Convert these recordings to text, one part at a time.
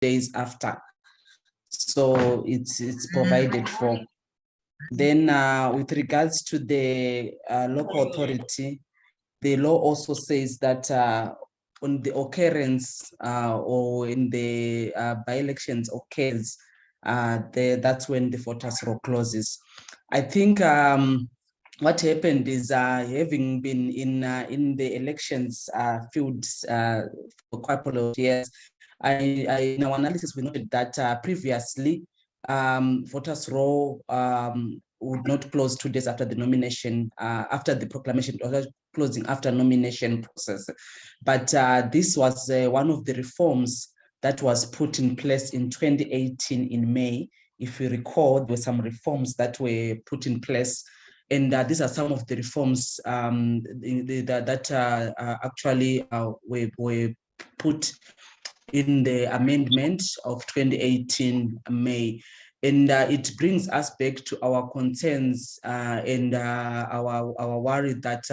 days after. So it's provided for. Then with regards to the local authority, the law also says that on the occurrence or in the by-elections occurs, that's when the voters' roll closes. I think what happened is having been in the elections fields for quite a couple of years, in our analysis, we noted that previously voters' roll would not close 2 days after the nomination, after the proclamation, or closing after nomination process. But this was one of the reforms that was put in place in 2018 in May. If you recall, there were some reforms that were put in place, and these are some of the reforms that actually were put in the amendment of 2018 May. And it brings us back to our concerns and our worry that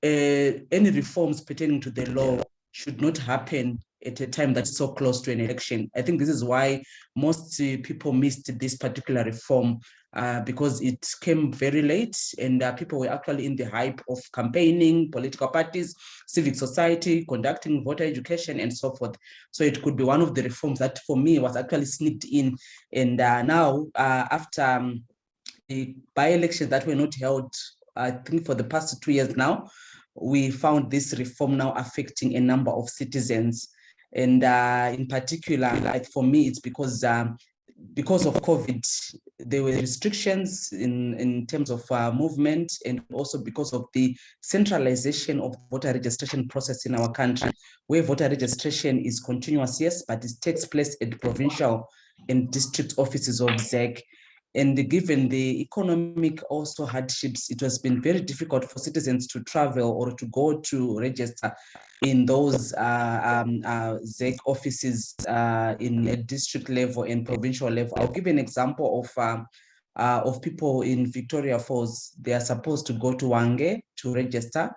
any reforms pertaining to the law should not happen at a time that's so close to an election. I think this is why most people missed this particular reform because it came very late, and people were actually in the hype of campaigning, political parties, civic society, conducting voter education, and so forth. So it could be one of the reforms that for me was actually sneaked in. And now after the by-elections that were not held, I think for the past 2 years now, we found this reform now affecting a number of citizens. And in particular, like for me, it's because of COVID, there were restrictions in terms of movement, and also because of the centralization of the voter registration process in our country, where voter registration is continuous, yes, but it takes place at provincial and district offices of ZEC. And given the economic also hardships, it has been very difficult for citizens to travel or to go to register in those ZEC offices in a district level and provincial level. I'll give an example of people in Victoria Falls. They are supposed to go to Wange to register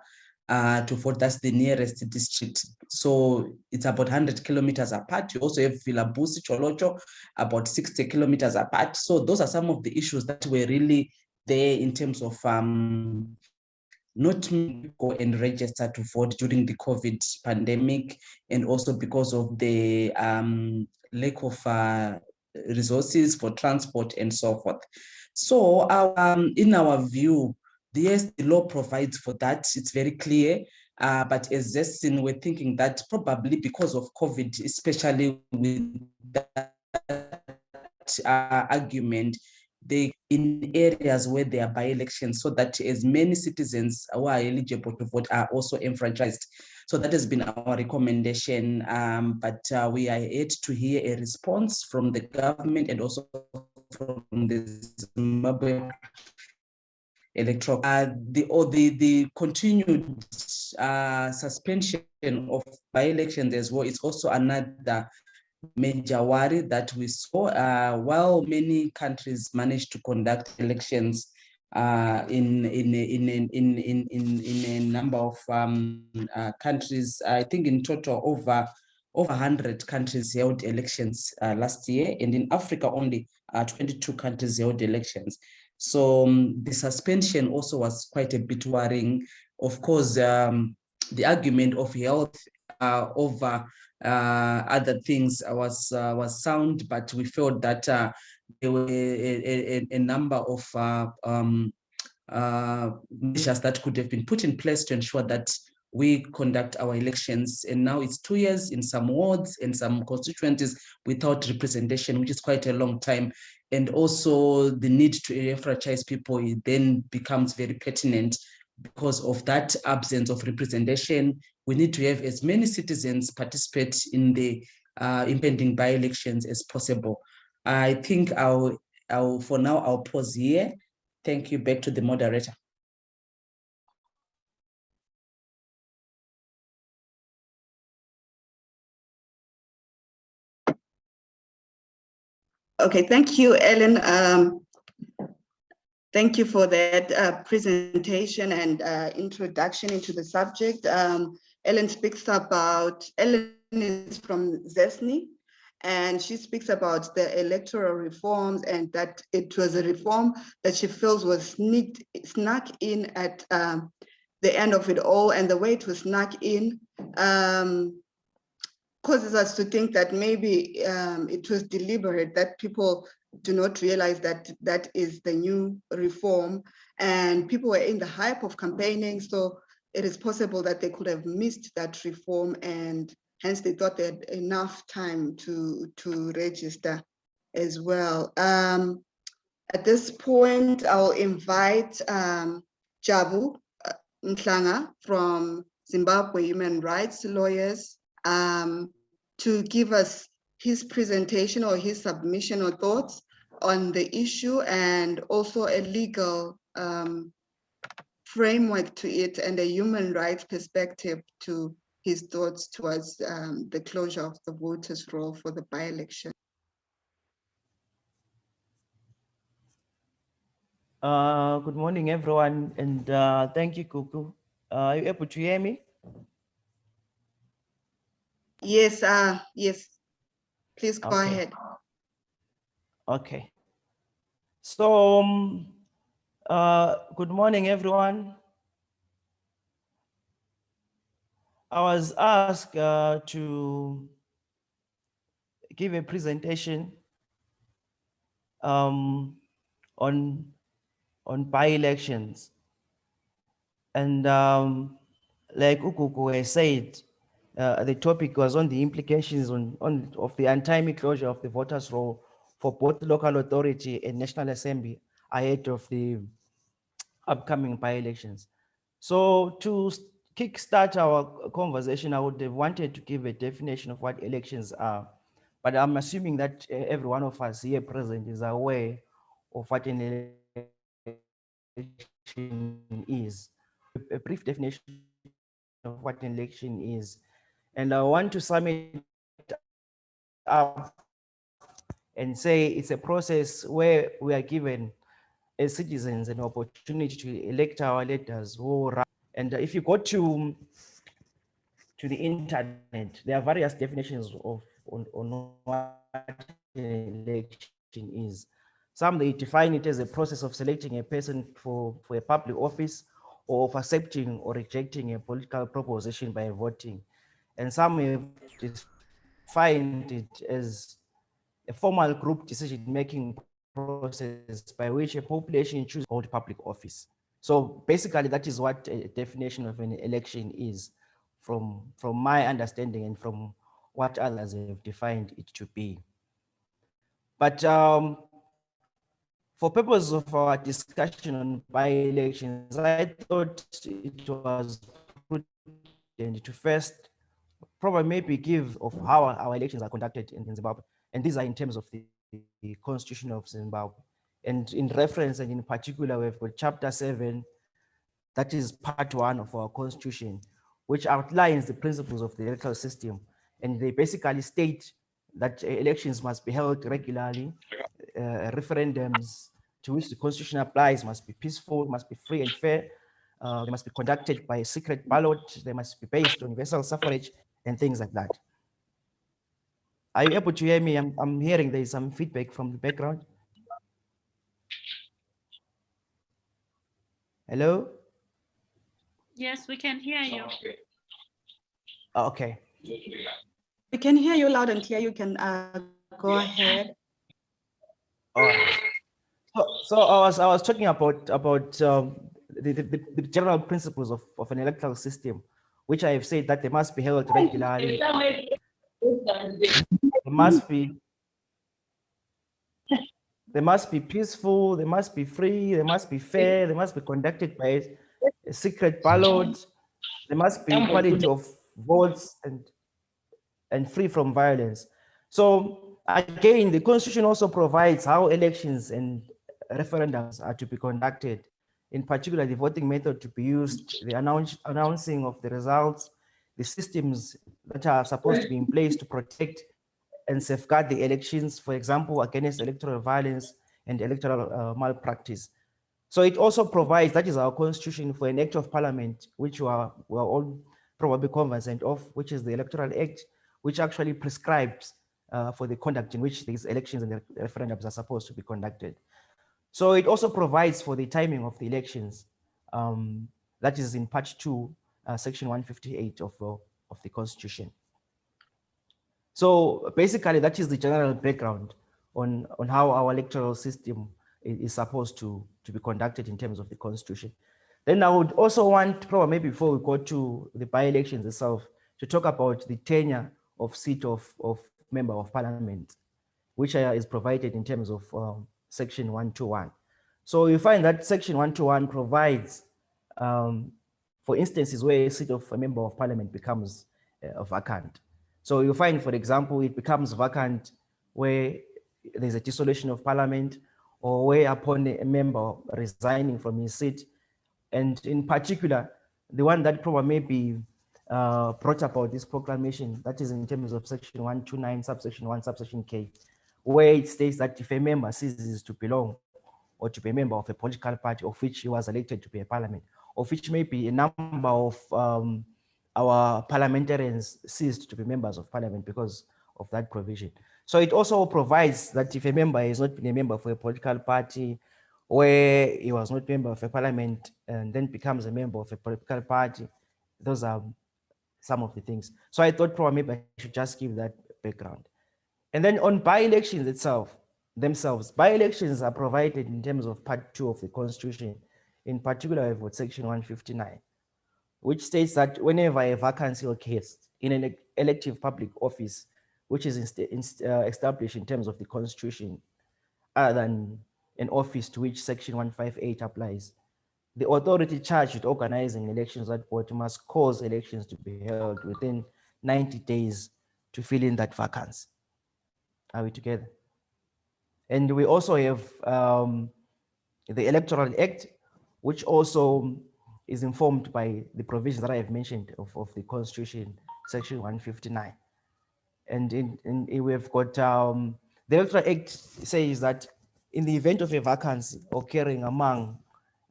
to vote. That's the nearest district. So it's about 100 kilometers apart. You also have Vilabusi, Cholocho, about 60 kilometers apart. So those are some of the issues that were really there in terms of not go and register to vote during the COVID pandemic, and also because of the lack of resources for transport and so forth. So in our view, yes, the law provides for that. It's very clear. But as Zestin, we're thinking that probably because of COVID, especially with that argument, they in areas where there are by-elections, so that as many citizens who are eligible to vote are also enfranchised. So that has been our recommendation, but we are yet to hear a response from the government and also from the Zimbabwe Electoral. The continued suspension of by-elections as well is also another major worry that we saw. While many countries managed to conduct elections in a number of countries, I think in total over 100 countries held elections last year, and in Africa only 22 countries held elections. So the suspension also was quite a bit worrying. Of course, the argument of health over other things was sound, but we felt that there were a number of measures that could have been put in place to ensure that we conduct our elections. And now it's 2 years in some wards and some constituencies without representation, which is quite a long time. And also the need to enfranchise people then becomes very pertinent. Because of that absence of representation, we need to have as many citizens participate in the impending by-elections as possible. I think for now, I'll pause here. Thank you. Back to the moderator. Okay, thank you, Ellen. Thank you for that presentation and introduction into the subject. Ellen is from ZESNI, and she speaks about the electoral reforms and that it was a reform that she feels was snuck in at the end of it all, and the way it was snuck in causes us to think that maybe it was deliberate, that people do not realize that that is the new reform, and people were in the hype of campaigning, so it is possible that they could have missed that reform, and hence they thought they had enough time to register as well. At this point, I'll invite Jabu Mhlanga from Zimbabwe Human Rights Lawyers to give us his presentation or his submission or thoughts on the issue, and also a legal framework to it and a human rights perspective to his thoughts towards the closure of the voters' roll for the by-election. Good morning, everyone, and thank you, Kuku. Are you able to hear me? Yes, yes. Please go ahead. Okay. So, good morning, everyone. I was asked to give a presentation on by-elections, and like Ukuku said, the topic was on the implications of the untimely closure of the voters' roll for both local authority and National Assembly ahead of the upcoming by-elections. So to kickstart our conversation, I would have wanted to give a definition of what elections are, but I'm assuming that every one of us here present is aware of what an election is. A brief definition of what an election is. And I want to sum it up and say it's a process where we are given as citizens an opportunity to elect our leaders who run. And if you go to the internet, there are various definitions of on what an election is. Some they define it as a process of selecting a person for a public office, or of accepting or rejecting a political proposition by voting. And some have defined it as a formal group decision-making process by which a population chooses to hold public office. So basically, that is what a definition of an election is, from my understanding and from what others have defined it to be. But for purposes of our discussion on by-elections, I thought it was prudent to first probably maybe give of how our elections are conducted in Zimbabwe. And these are in terms of the Constitution of Zimbabwe. And in reference and in particular, we've got Chapter 7, that is part 1 of our Constitution, which outlines the principles of the electoral system. And they basically state that elections must be held regularly, referendums to which the Constitution applies must be peaceful, must be free and fair, they must be conducted by a secret ballot, they must be based on universal suffrage, and things like that. Are you able to hear me? I'm hearing there is some feedback from the background. Hello? Yes, we can hear you. Okay. We can hear you loud and clear. You can go ahead. All right. So I was talking about the general principles of an electoral system, which I have said that they must be held regularly. They must be peaceful, they must be free, they must be fair, they must be conducted by a secret ballot, there must be equality of votes and free from violence. So again, the Constitution also provides how elections and referendums are to be conducted, in particular the voting method to be used, the announcing of the results, the systems that are supposed to be in place to protect and safeguard the elections, for example, against electoral violence and electoral malpractice. So it also provides, that is our Constitution, for an Act of Parliament, which we are all probably conversant of, which is the Electoral Act, which actually prescribes for the conduct in which these elections and the referendums are supposed to be conducted. So it also provides for the timing of the elections. That is in part 2, section 158 of the Constitution. So basically, that is the general background on how our electoral system is supposed to be conducted in terms of the Constitution. Then I would also want, probably maybe before we go to the by-elections itself, to talk about the tenure of seat of member of parliament, which is provided in terms of section 121. So you find that section 121 provides for instances where a seat of a member of parliament becomes vacant. So you find, for example, it becomes vacant where there's a dissolution of parliament, or where upon a member resigning from his seat, and in particular, the one that probably may be brought about this proclamation, that is in terms of section 129, subsection 1, subsection K, where it states that if a member ceases to belong or to be a member of a political party of which he was elected to be a parliament, of which maybe a number of our parliamentarians ceased to be members of parliament because of that provision. So it also provides that if a member has not been a member for a political party, where he was not a member of a parliament and then becomes a member of a political party, those are some of the things. So I thought probably maybe I should just give that background. And then on by-elections themselves, by-elections are provided in terms of part 2 of the Constitution, in particular with section 159, which states that whenever a vacancy occurs in an elective public office, which is established in terms of the Constitution, other than an office to which section 158 applies, the authority charged with organizing elections at board must cause elections to be held within 90 days to fill in that vacancy. Are we together? And we also have the Electoral Act, which also is informed by the provisions that I have mentioned of the Constitution, section 159. And we have got the Electoral Act says that in the event of a vacancy occurring among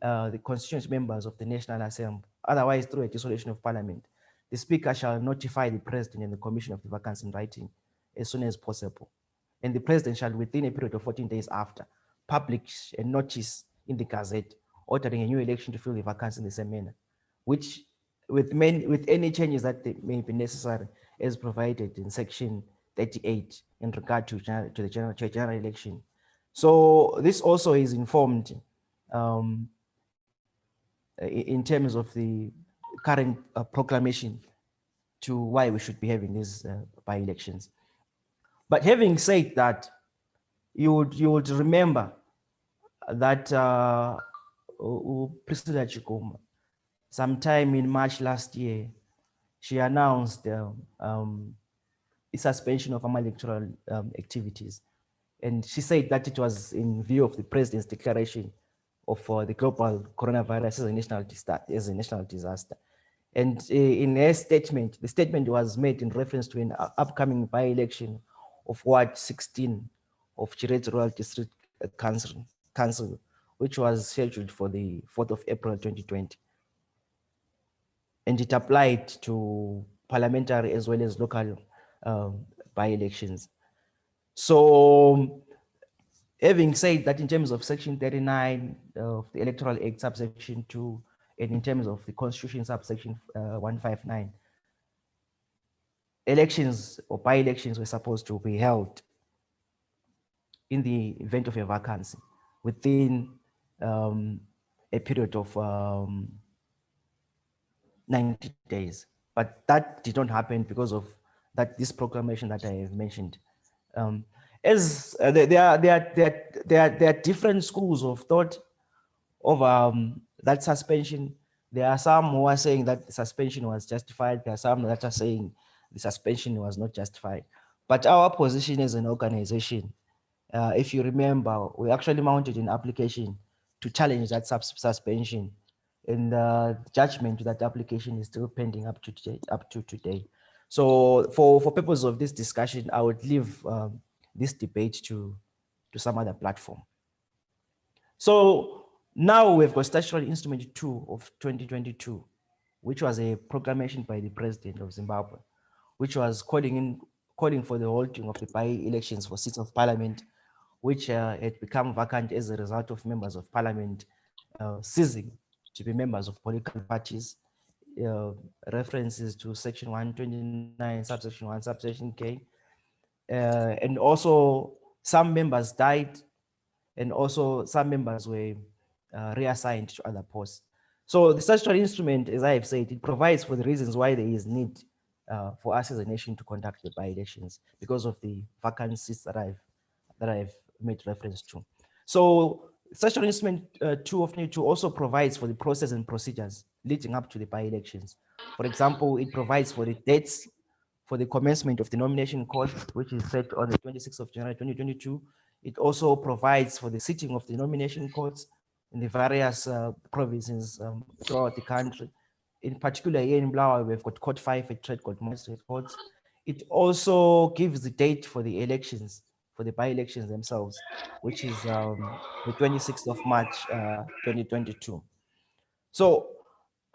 the constituent members of the National Assembly, otherwise through a dissolution of Parliament, the Speaker shall notify the President and the Commission of the vacancy in writing as soon as possible. And the President shall, within a period of 14 days after, publish a notice in the Gazette ordering a new election to fill the vacancy in the same manner, which with any changes that may be necessary as provided in section 38 in regard to the general election. So this also is informed in terms of the current proclamation to why we should be having these by-elections. But having said that, you would remember that Priscilla Chikuma, sometime in March last year, she announced a suspension of electoral activities. And she said that it was in view of the president's declaration of the global coronavirus as a national disaster. And in her statement, the statement was made in reference to an upcoming by-election of Ward 16 of Chireti Rural District Council, which was scheduled for the 4th of April 2020. And it applied to parliamentary as well as local by-elections. So having said that, in terms of section 39 of the Electoral Act, subsection 2, and in terms of the Constitution, subsection 159, elections or by-elections were supposed to be held in the event of a vacancy within a period of 90 days. But that did not happen because of this proclamation that I have mentioned. There are different schools of thought of that suspension. There are some who are saying that the suspension was justified. There are some that are saying the suspension was not justified. But our position as an organization, if you remember, we actually mounted an application to challenge that suspension, and the judgment to that application is still pending up to today. So for purposes of this discussion, I would leave this debate to some other platform. So now we've got Statutory Instrument 2 of 2022, which was a proclamation by the President of Zimbabwe, which was calling calling for the holding of the by-elections for seats of parliament, which had become vacant as a result of members of parliament ceasing to be members of political parties. References to section 129, subsection 1, subsection K. And also some members died, and also some members were reassigned to other posts. So the statutory instrument, as I have said, it provides for the reasons why there is need for us as a nation to conduct the by-elections because of the vacancies that I've made reference to. So statutory instrument 2 of 22 also provides for the process and procedures leading up to the by-elections. For example, it provides for the dates for the commencement of the nomination court, which is set on the 26th of January 2022. It also provides for the sitting of the nomination courts in the various provinces throughout the country. In particular, here in Blawa, we've got Court 5 at Trade Court, Magistrate Courts. It also gives the date for the elections, for the by-elections themselves, which is the 26th of March 2022. So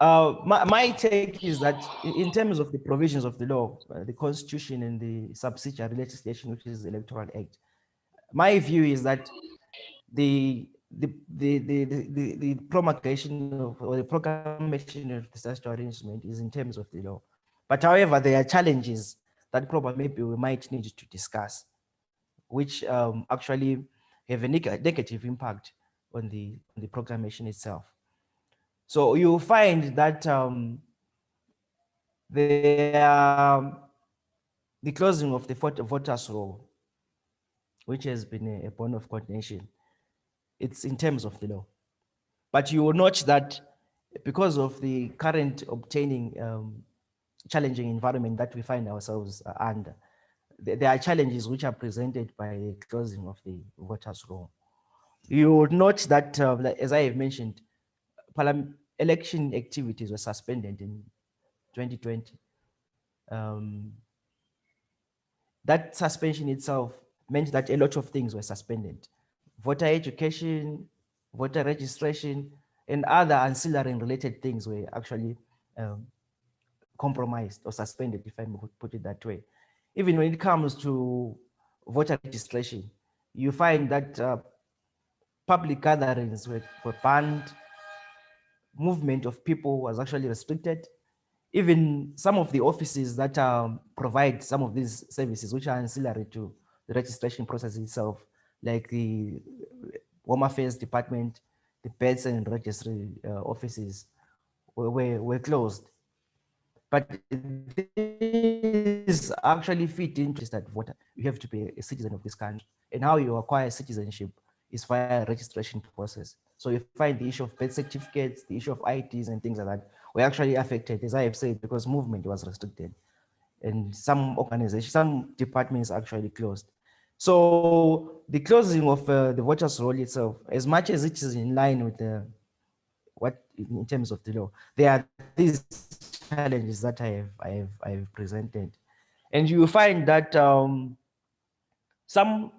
my take is that in terms of the provisions of the law, the Constitution and the subsidiary legislation, which is the Electoral Act, my view is that the promulgation of, or the proclamation of the statutory instrument is in terms of the law. But however, there are challenges that probably maybe we might need to discuss, which actually have a negative impact on the proclamation itself. So you find that the closing of the voters' roll, which has been a bone of contention, it's in terms of the law. But you will note that because of the current obtaining challenging environment that we find ourselves under, there are challenges which are presented by the closing of the voters' roll. You would note that, as I have mentioned, election activities were suspended in 2020. That suspension itself meant that a lot of things were suspended. Voter education, voter registration, and other ancillary and related things were actually compromised or suspended, if I may put it that way. Even when it comes to voter registration, you find that public gatherings were banned, movement of people was actually restricted. Even some of the offices that provide some of these services, which are ancillary to the registration process itself, like the Home Affairs Department, the Births and Registry offices, were closed. But this actually fit into that voter. You have to be a citizen of this country, and how you acquire citizenship is via a registration process. So you find the issue of birth certificates, the issue of IDs and things like that were actually affected, as I have said, because movement was restricted. And some organizations, some departments actually closed. So the closing of the voters' roll itself, as much as it is in line with what in terms of the law, there are these challenges that I have presented. And you find that some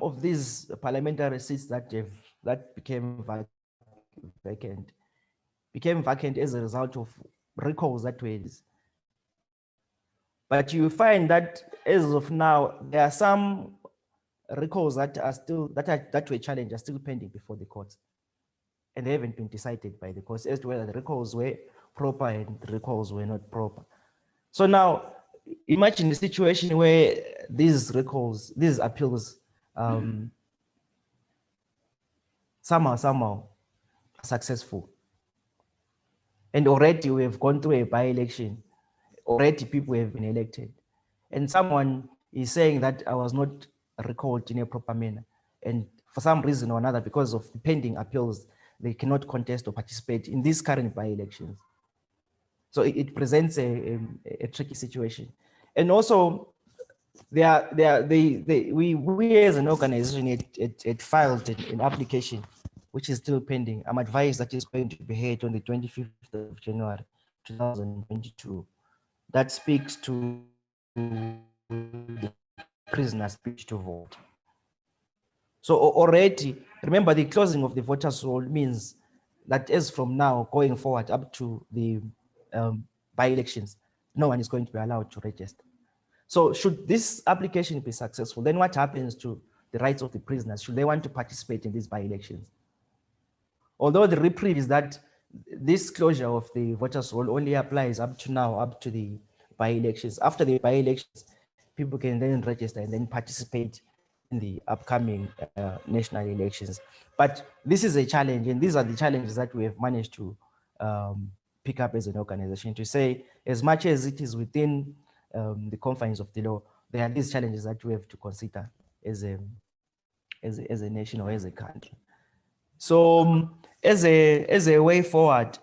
of these parliamentary seats that became vacant as a result of recalls that were. But you find that as of now, there are some recalls that are still that were challenged are still pending before the courts, and they haven't been decided by the courts as to whether the recalls were proper and the recalls were not proper. So now, imagine the situation where these recalls, these appeals, somehow successful, and already we have gone through a by-election. Already people have been elected, and someone is saying that I was not recalled in a proper manner, and for some reason or another, because of the pending appeals, they cannot contest or participate in these current by-elections. So it presents a tricky situation. And also, we as an organization it filed an application which is still pending. I'm advised that it's going to be heard on the 25th of January 2022. That speaks to the prisoner's speech to vote. So already, remember, the closing of the voters' roll means that as from now going forward up to the by-elections, no one is going to be allowed to register. So should this application be successful, then what happens to the rights of the prisoners? Should they want to participate in these by-elections? Although the reprieve is that this closure of the voters' roll only applies up to now, up to the by-elections. After the by-elections, people can then register and then participate in the upcoming national elections. But this is a challenge, and these are the challenges that we have managed to pick up as an organization, to say, as much as it is within the confines of the law, there are these challenges that we have to consider as a nation or as a country. So as a way forward,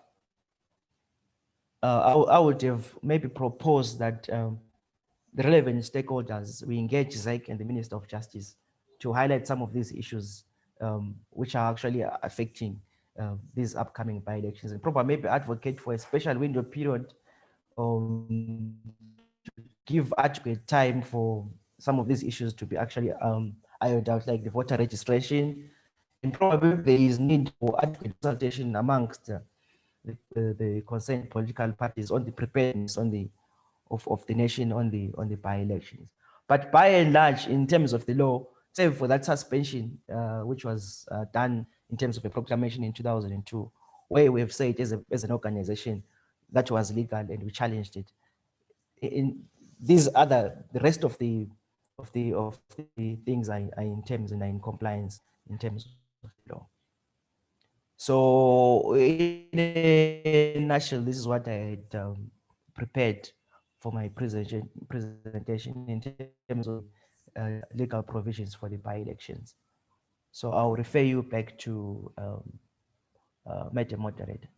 I would have maybe proposed that the relevant stakeholders, we engage ZEC and the Minister of Justice to highlight some of these issues which are actually affecting these upcoming by-elections, and probably maybe advocate for a special window period to give adequate time for some of these issues to be actually ironed out, like the voter registration, and probably there is need for adequate consultation amongst the concerned political parties on the preparedness of the nation on the by-elections. But by and large, in terms of the law, save for that suspension, which was done in terms of a proclamation in 2002, where we have said as an organization that was legal and we challenged it. In these other, the rest of the things are in terms and are in compliance in terms of the law. So in a nutshell, this is what I had prepared for my presentation in terms of legal provisions for the by-elections. So I'll refer you back to Madam Moderator.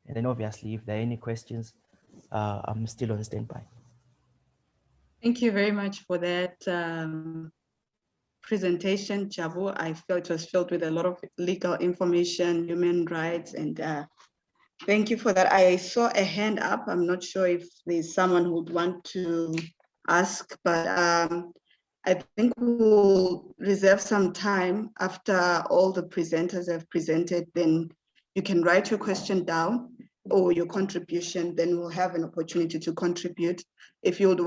And then obviously, if there are any questions, I'm still on standby. Thank you very much for that presentation, Jabu. I felt it was filled with a lot of legal information, human rights, and thank you for that. I saw a hand up. I'm not sure if there's someone who would want to ask, but I think we'll reserve some time after all the presenters have presented. Then you can write your question down or your contribution, then we'll have an opportunity to contribute. If you would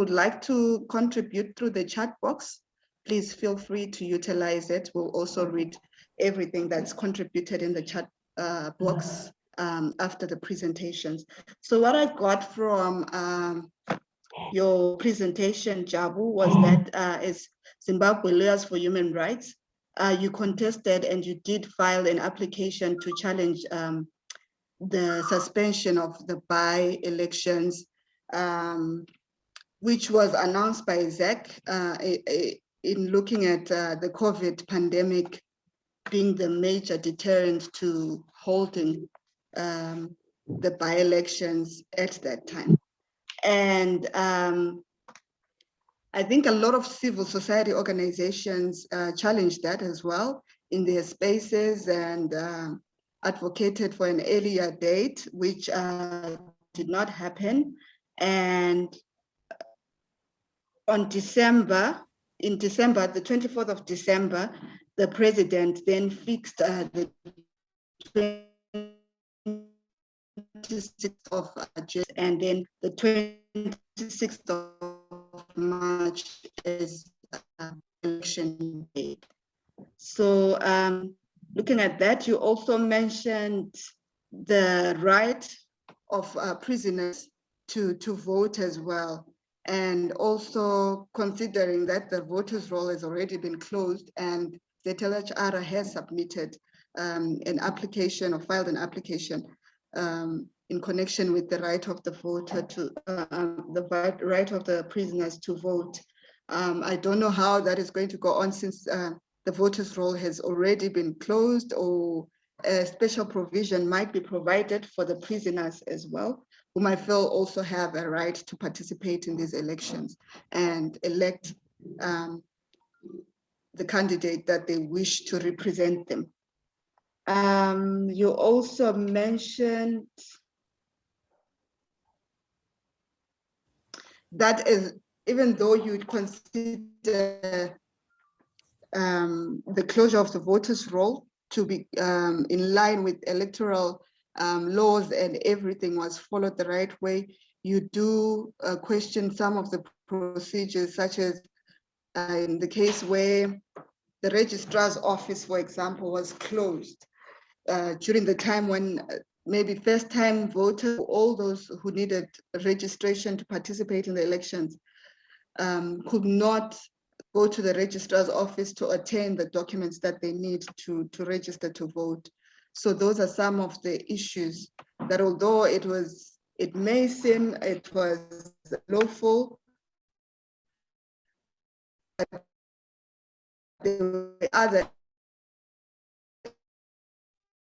like to contribute through the chat box, please feel free to utilize it. We'll also read everything that's contributed in the chat box after the presentations. So what I got from your presentation, Jabu, was that as Zimbabwe Lawyers for Human Rights, you contested and you did file an application to challenge the suspension of the by-elections, which was announced by ZEC in looking at the COVID pandemic being the major deterrent to holding the by-elections at that time. And I think a lot of civil society organizations challenged that as well in their spaces and advocated for an earlier date, which did not happen. And in December, the 24th of December, the president then fixed the 26th of June and then the 26th of March as election date. So looking at that, you also mentioned the right of prisoners to vote as well. And also considering that the voters' roll has already been closed and the TLHR has submitted an application or filed an application in connection with the right of the voter to the right of the prisoners to vote. I don't know how that is going to go on since the voters' roll has already been closed, or a special provision might be provided for the prisoners as well, who might feel also have a right to participate in these elections and elect the candidate that they wish to represent them. You also mentioned that even though you would consider the closure of the voters' roll to be in line with electoral laws and everything was followed the right way, you do question some of the procedures, such as in the case where the registrar's office, for example, was closed during the time when maybe first-time voters, all those who needed registration to participate in the elections, could not go to the registrar's office to obtain the documents that they need to register to vote. So those are some of the issues that, although it may seem it was lawful, there were other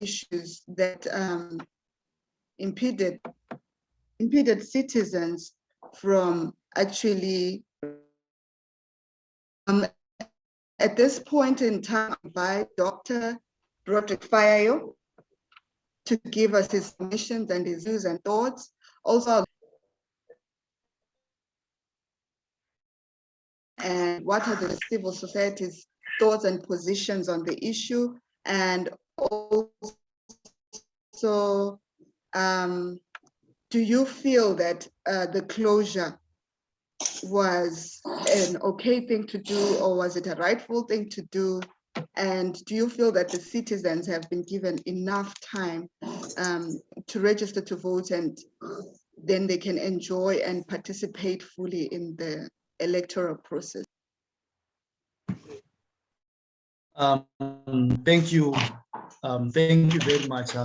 issues that impeded citizens from actually at this point in time, I invite Dr. Roderick Fayayo to give us his submissions and his views and thoughts. Also, and what are the civil society's thoughts and positions on the issue, and also do you feel that the closure was an okay thing to do, or was it a rightful thing to do? And do you feel that the citizens have been given enough time to register to vote, and then they can enjoy and participate fully in the electoral process? Thank you. Thank you very much,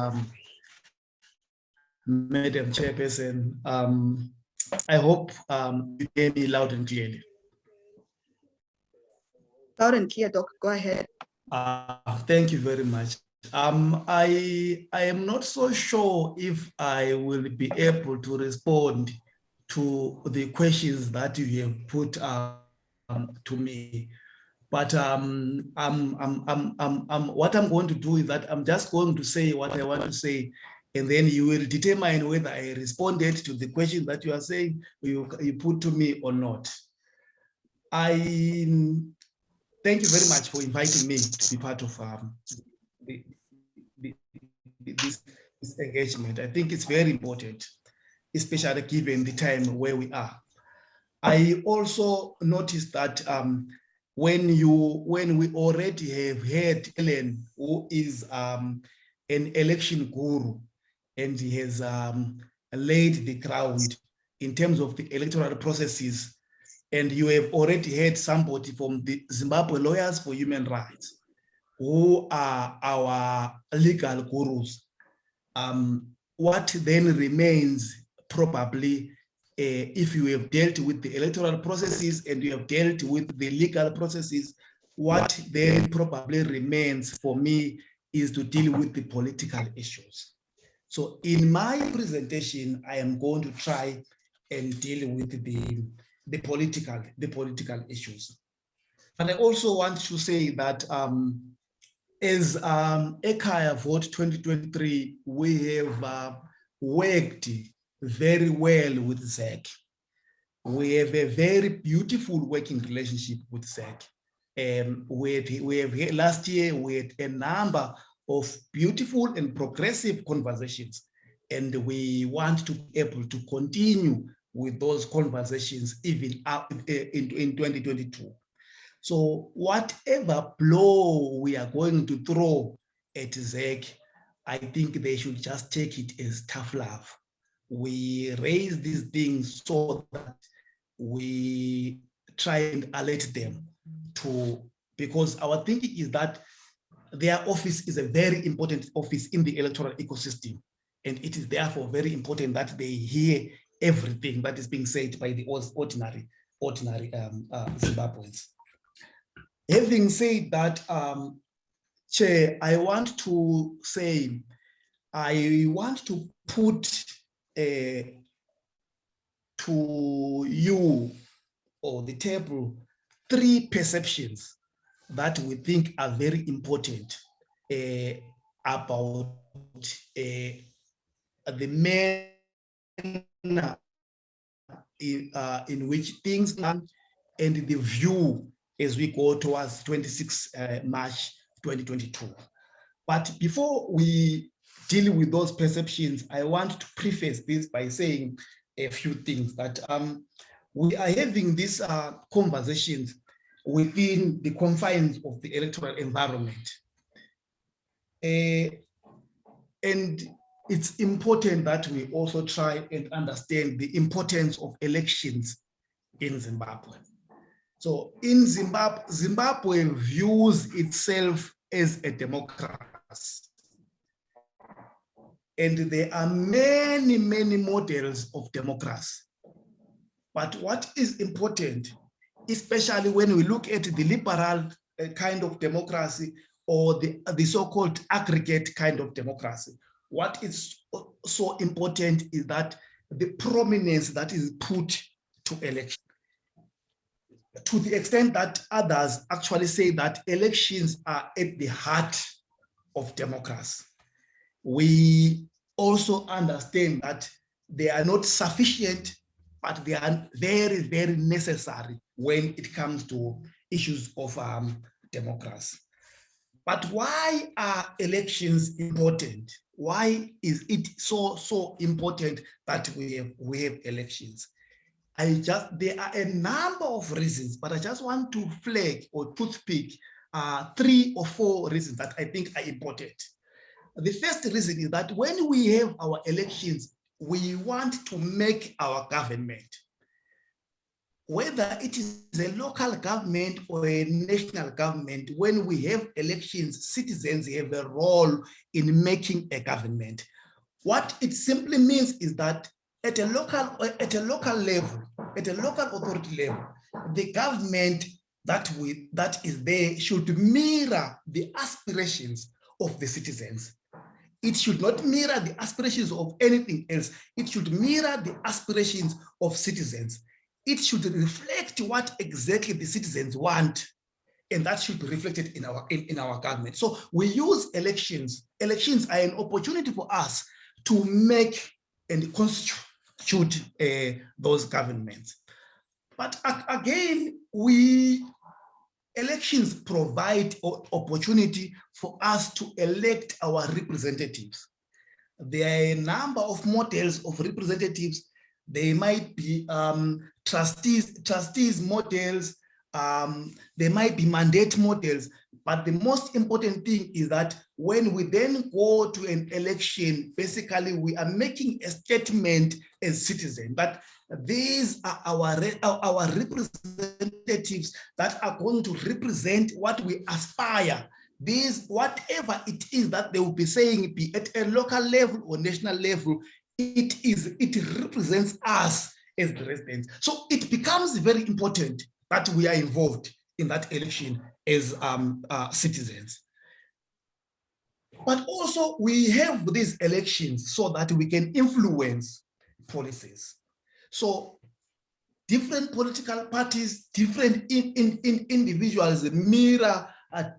Madam Chairperson. I hope you hear me loud and clearly. Loud and clear, Doc. Go ahead. Thank you very much. I am not so sure if I will be able to respond to the questions that you have put to me. But what I'm going to do is that I'm just going to say what I want to say, and then you will determine whether I responded to the question that you are saying, you put to me or not. Thank you very much for inviting me to be part of this engagement. I think it's very important, especially given the time where we are. I also noticed that when we already have heard Ellen, who is an election guru, and he has laid the ground in terms of the electoral processes, and you have already heard somebody from the Zimbabwe Lawyers for Human Rights, who are our legal gurus. What then remains probably, if you have dealt with the electoral processes and you have dealt with the legal processes, what then probably remains for me is to deal with the political issues. So in my presentation, I am going to try and deal with the political issues. And I also want to say that as EKAYA Vote 2023, we have worked very well with ZEC. We have a very beautiful working relationship with ZEC. Last year, we had a number of beautiful and progressive conversations, and we want to be able to continue with those conversations even up in 2022. So whatever blow we are going to throw at ZEC, I think they should just take it as tough love. We raise these things so that we try and alert them to, because our thinking is that their office is a very important office in the electoral ecosystem. And it is therefore very important that they hear everything that is being said by the ordinary Zimbabweans. Having said that, Chair, I want to say, I want to put to you or the table 3 perceptions that we think are very important about the manner in which things are and the view as we go towards 26 March 2022. But before we deal with those perceptions, I want to preface this by saying a few things that we are having these conversations within the confines of the electoral environment. And it's important that we also try and understand the importance of elections in Zimbabwe. So in Zimbabwe, Zimbabwe views itself as a democracy. And there are many, many models of democracy. But what is important, especially when we look at the liberal kind of democracy or the so-called aggregate kind of democracy, what is so important is that the prominence that is put to election, to the extent that others actually say that elections are at the heart of democracy. We also understand that they are not sufficient, but they are very, very necessary when it comes to issues of democracy. But why are elections important? Why is it so important that we have elections? There are a number of reasons, but I just want to flag or toothpick 3 or 4 reasons that I think are important. The first reason is that when we have our elections, we want to make our government, whether it is a local government or a national government, when we have elections, citizens have a role in making a government. What it simply means is that at a local level, at a local authority level, the government that is there should mirror the aspirations of the citizens. It should not mirror the aspirations of anything else. It should mirror the aspirations of citizens. It should reflect what exactly the citizens want, and that should be reflected in our government. So we use elections. Elections are an opportunity for us to make and constitute those governments. But again, elections provide an opportunity for us to elect our representatives. There are a number of models of representatives. They might be trustees models, there might be mandate models, but the most important thing is that when we then go to an election, basically we are making a statement as citizens that these are our representatives that are going to represent what we aspire. These, whatever it is that they will be saying, be at a local level or national level, it represents us as the residents. So it becomes very important that we are involved in that election as citizens. But also we have these elections so that we can influence policies. So different political parties, different individuals mirror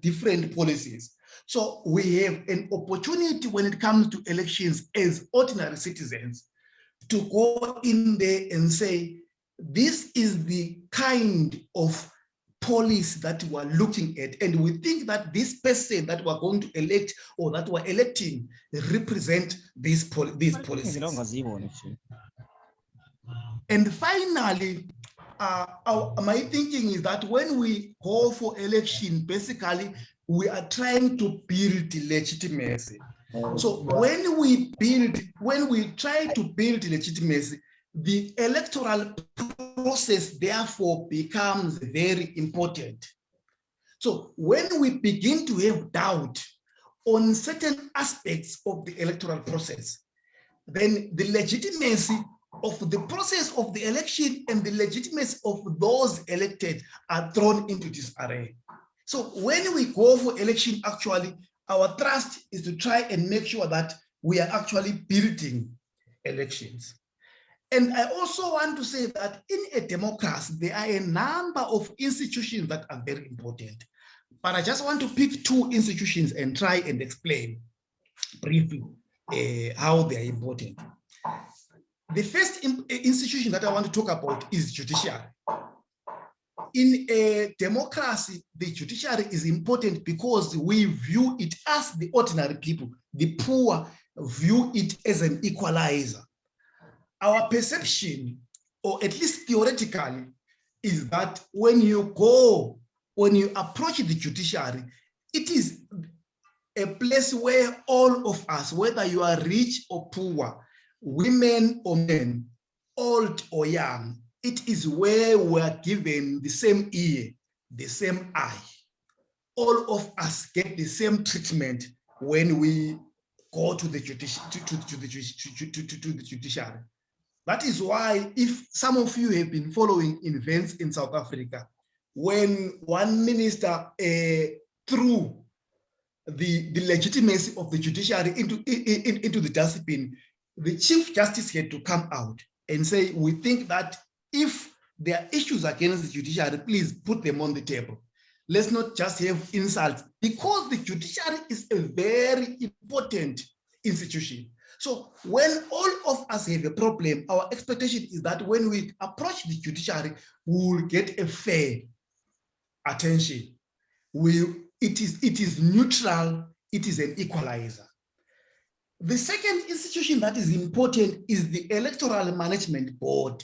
different policies. So we have an opportunity when it comes to elections as ordinary citizens to go in there and say, this is the kind of policy that we're looking at, and we think that this person that we're going to elect or that we're electing represent these policies. And finally, my thinking is that when we go for election, basically we are trying to build legitimacy. So when we try to build legitimacy, the electoral process therefore becomes very important. So when we begin to have doubt on certain aspects of the electoral process, then the legitimacy of the process of the election and the legitimacy of those elected are thrown into disarray. So when we go for election, actually, our trust is to try and make sure that we are actually building elections. And I also want to say that in a democracy, there are a number of institutions that are very important. But I just want to pick 2 institutions and try and explain briefly how they are important. The first institution that I want to talk about is judiciary. In a democracy, the judiciary is important because we view it as the ordinary people. The poor view it as an equalizer. Our perception or at least theoretically, is that when you approach the judiciary, it is a place where all of us, whether you are rich or poor, women or men, old or young, it is where we are given the same ear, the same eye. All of us get the same treatment when we go to the judiciary. That is why, if some of you have been following events in South Africa, when one minister threw the legitimacy of the judiciary into the dustbin, the Chief Justice had to come out and say, we think that if there are issues against the judiciary, please put them on the table. Let's not just have insults, because the judiciary is a very important institution. So when all of us have a problem, our expectation is that when we approach the judiciary, we will get a fair attention. It is neutral, it is an equalizer. The second institution that is important is the Electoral Management Board.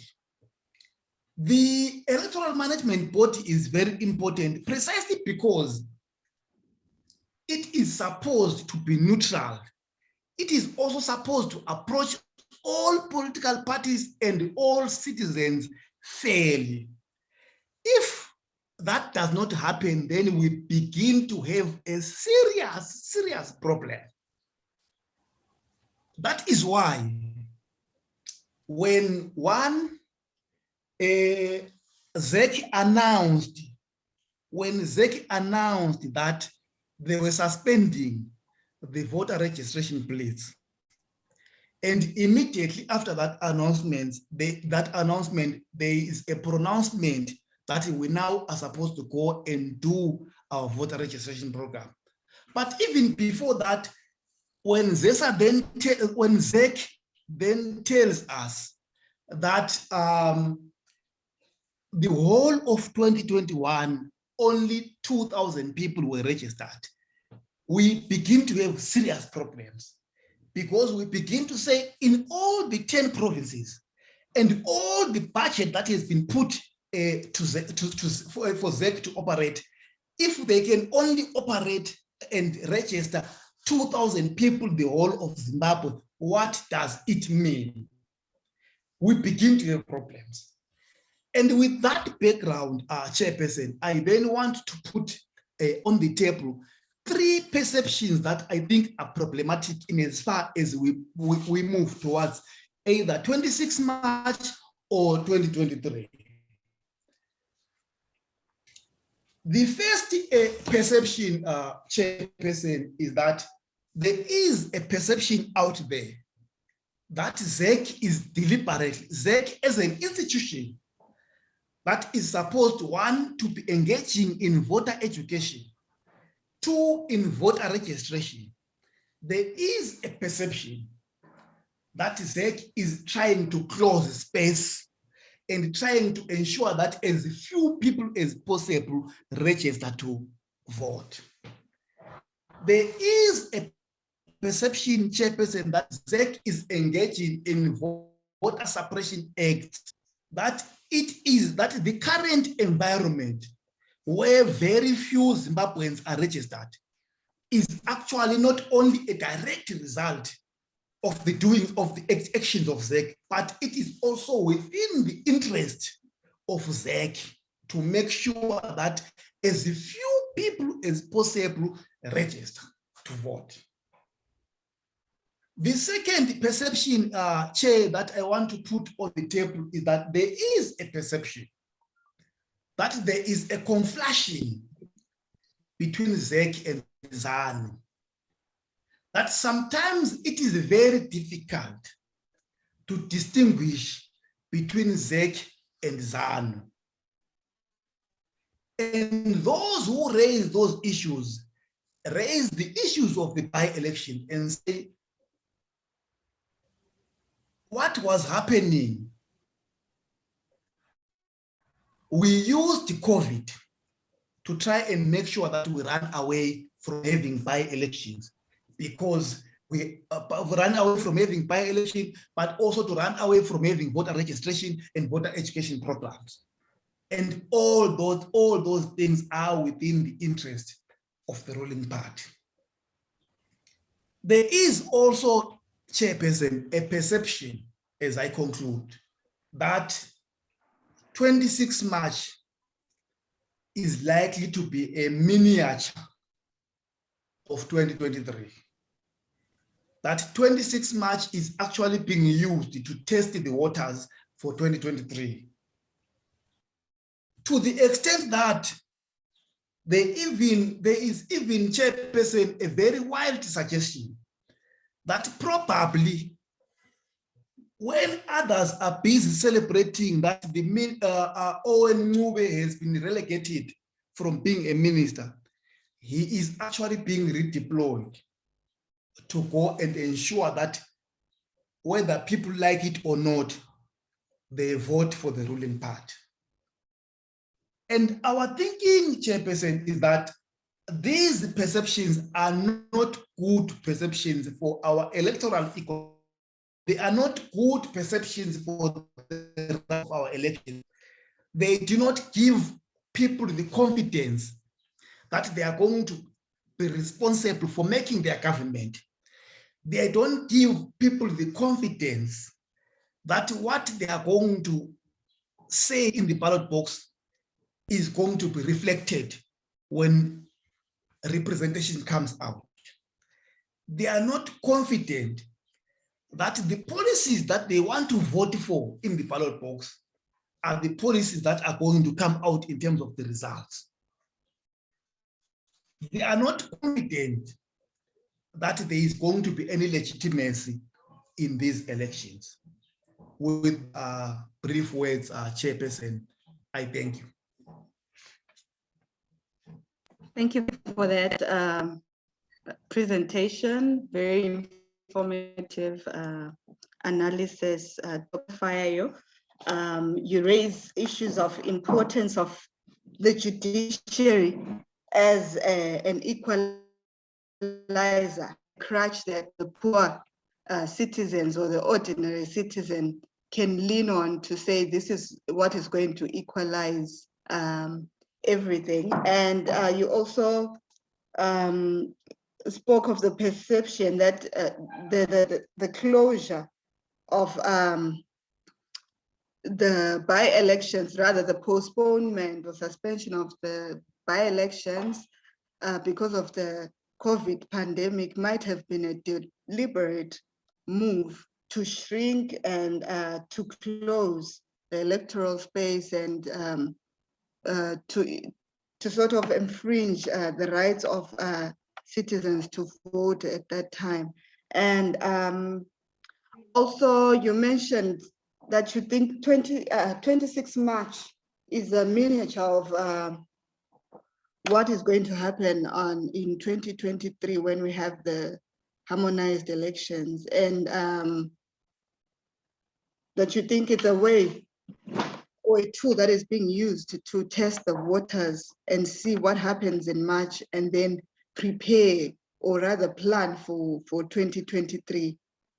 The Electoral Management Board is very important precisely because it is supposed to be neutral. It is also supposed to approach all political parties and all citizens fairly. If that does not happen, then we begin to have a serious problem. That is why when ZEC announced that they were suspending the voter registration plates, and immediately after that announcement, there is a pronouncement that we now are supposed to go and do our voter registration program. But even before that, when ZEC then tells us that the whole of 2021, only 2,000 people were registered, we begin to have serious problems, because we begin to say, in all the 10 provinces and all the budget that has been put for ZEC to operate, if they can only operate and register 2,000 people, the whole of Zimbabwe, what does it mean? We begin to have problems. And with that background, Chairperson, I then want to put on the table 3 perceptions that I think are problematic in as far as we move towards either 26 March or 2023. The first perception, Chairperson, is that there is a perception out there that ZEC is deliberately, ZEC as an institution that is supposed, 1, to be engaging in voter education, 2, in voter registration. There is a perception that ZEC is trying to close space and trying to ensure that as few people as possible register to vote. There is a perception, Chairperson, that ZEC is engaging in voter suppression act, that the current environment where very few Zimbabweans are registered is actually not only a direct result of the doing of the actions of ZEC, but it is also within the interest of ZEC to make sure that as few people as possible register to vote. The second perception, Chair, that I want to put on the table is that there is a perception that there is a conflation between ZEC and ZANU, that sometimes it is very difficult to distinguish between ZEC and ZANU. And those who raise those issues raise the issues of the by-election and say, what was happening? We used COVID to try and make sure that we run away from having by-elections, because We run away from having by-election, but also to run away from having voter registration and voter education programs. And all those things are within the interest of the ruling party. There is also, Chairperson, a perception, as I conclude, that 26 March is likely to be a miniature of 2023. That 26 March is actually being used to test the waters for 2023. To the extent that there is even, Chairperson, a very wild suggestion that probably when others are busy celebrating that the Owen Ncube has been relegated from being a minister, he is actually being redeployed to go and ensure that whether people like it or not, they vote for the ruling party. And our thinking, Chairperson, is that these perceptions are not good perceptions for our electoral ecosystem. They are not good perceptions for the of our elections. They do not give people the confidence that they are going to be responsible for making their government. They don't give people the confidence that what they are going to say in the ballot box is going to be reflected when representation comes out. They are not confident that the policies that they want to vote for in the ballot box are the policies that are going to come out in terms of the results. They are not confident that there is going to be any legitimacy in these elections. With brief words, Chairperson, I thank you. Thank you for that presentation. Very informative analysis, Dr. Fayayo. You raise issues of importance of the judiciary as an equalizer, crutch that the poor citizens or the ordinary citizen can lean on to say this is what is going to equalize everything. And you also spoke of the perception that the closure of the by-elections, rather the postponement or suspension of the by-elections because of the COVID pandemic might have been a deliberate move to shrink and to close the electoral space and to sort of infringe the rights of citizens to vote at that time. And also you mentioned that you think 26 March is a miniature of what is going to happen in 2023 when we have the harmonized elections, and that you think it's a way or a tool that is being used to test the waters and see what happens in March and then prepare or rather plan for 2023.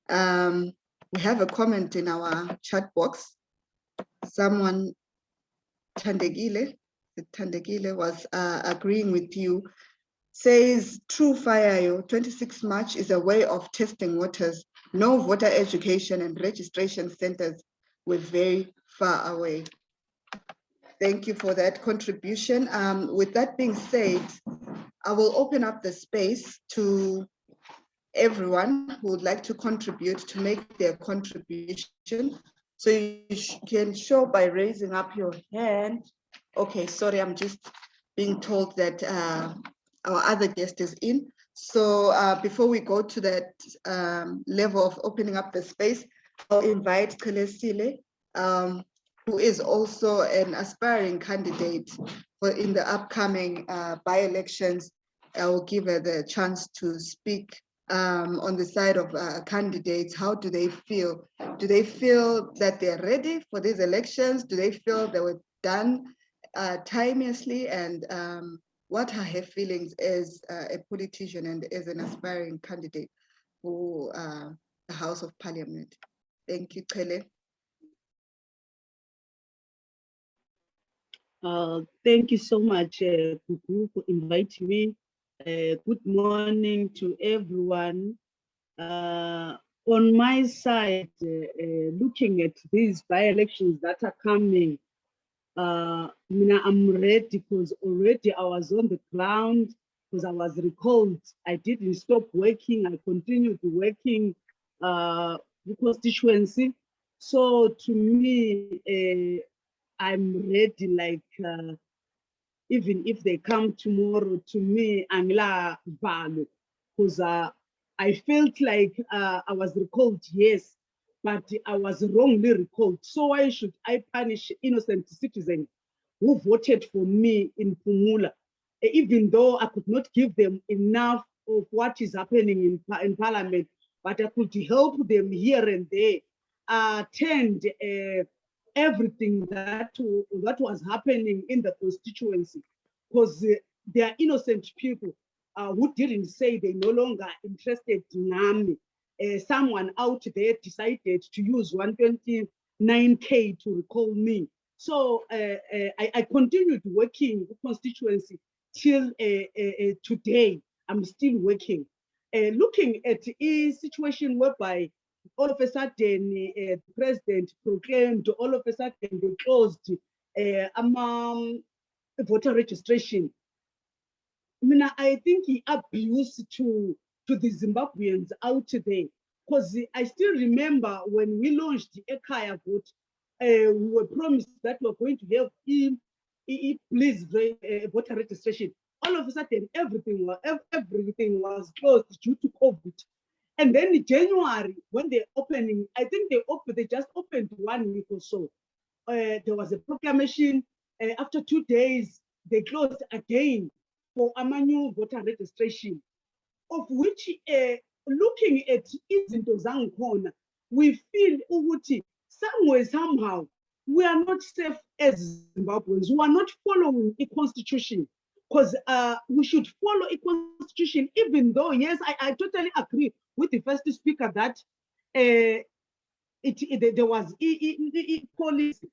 We have a comment in our chat box. Someone, Tandegile was agreeing with you, says, true Fayayo, 26 March is a way of testing waters. No voter education and registration centers were very far away. Thank you for that contribution. With that being said, I will open up the space to everyone who would like to contribute, to make their contribution. So you can show by raising up your hand. Okay, sorry, I'm just being told that our other guest is in. So before we go to that level of opening up the space, I'll invite Kelesile, who is also an aspiring candidate in the upcoming by-elections. I will give her the chance to speak on the side of candidates. How do they feel? Do they feel that they're ready for these elections? Do they feel they were done timelessly? And what are her feelings as a politician and as an aspiring candidate? for the House of Parliament. Thank you, Chele. Thank you so much, Kuku, for inviting me. Good morning to everyone. On my side, looking at these by-elections that are coming, I'm ready because already I was on the ground because I was recalled. I didn't stop working. I continued working the constituency. So to me, I'm ready, like, even if they come tomorrow to me, Angla Valo, because I felt like I was recalled, yes, but I was wrongly recalled. So why should I punish innocent citizens who voted for me in Pumula, even though I could not give them enough of what is happening in Parliament, but I could help them here and there, attend everything that was happening in the constituency, because they are innocent people who didn't say they no longer interested in army. Someone out there decided to use 129K to recall me. So I continued working the constituency till today. I'm still working. Looking at a situation whereby all of a sudden the president proclaimed, all of a sudden they closed voter registration. I think he abused to the Zimbabweans out there, because I still remember when we launched the Ekaya vote, we were promised that we were going to have please voter registration. All of a sudden, everything was closed due to COVID. And then in January, when they're opening, I think they just opened 1 week or so. There was a proclamation. After 2 days, they closed again for a new voter registration, of which, looking at izinto zangikhona, we feel ukuthi somewhere, somehow, we are not safe as Zimbabweans. We are not following a constitution, because we should follow a constitution, even though, yes, I totally agree with the first speaker that there was policy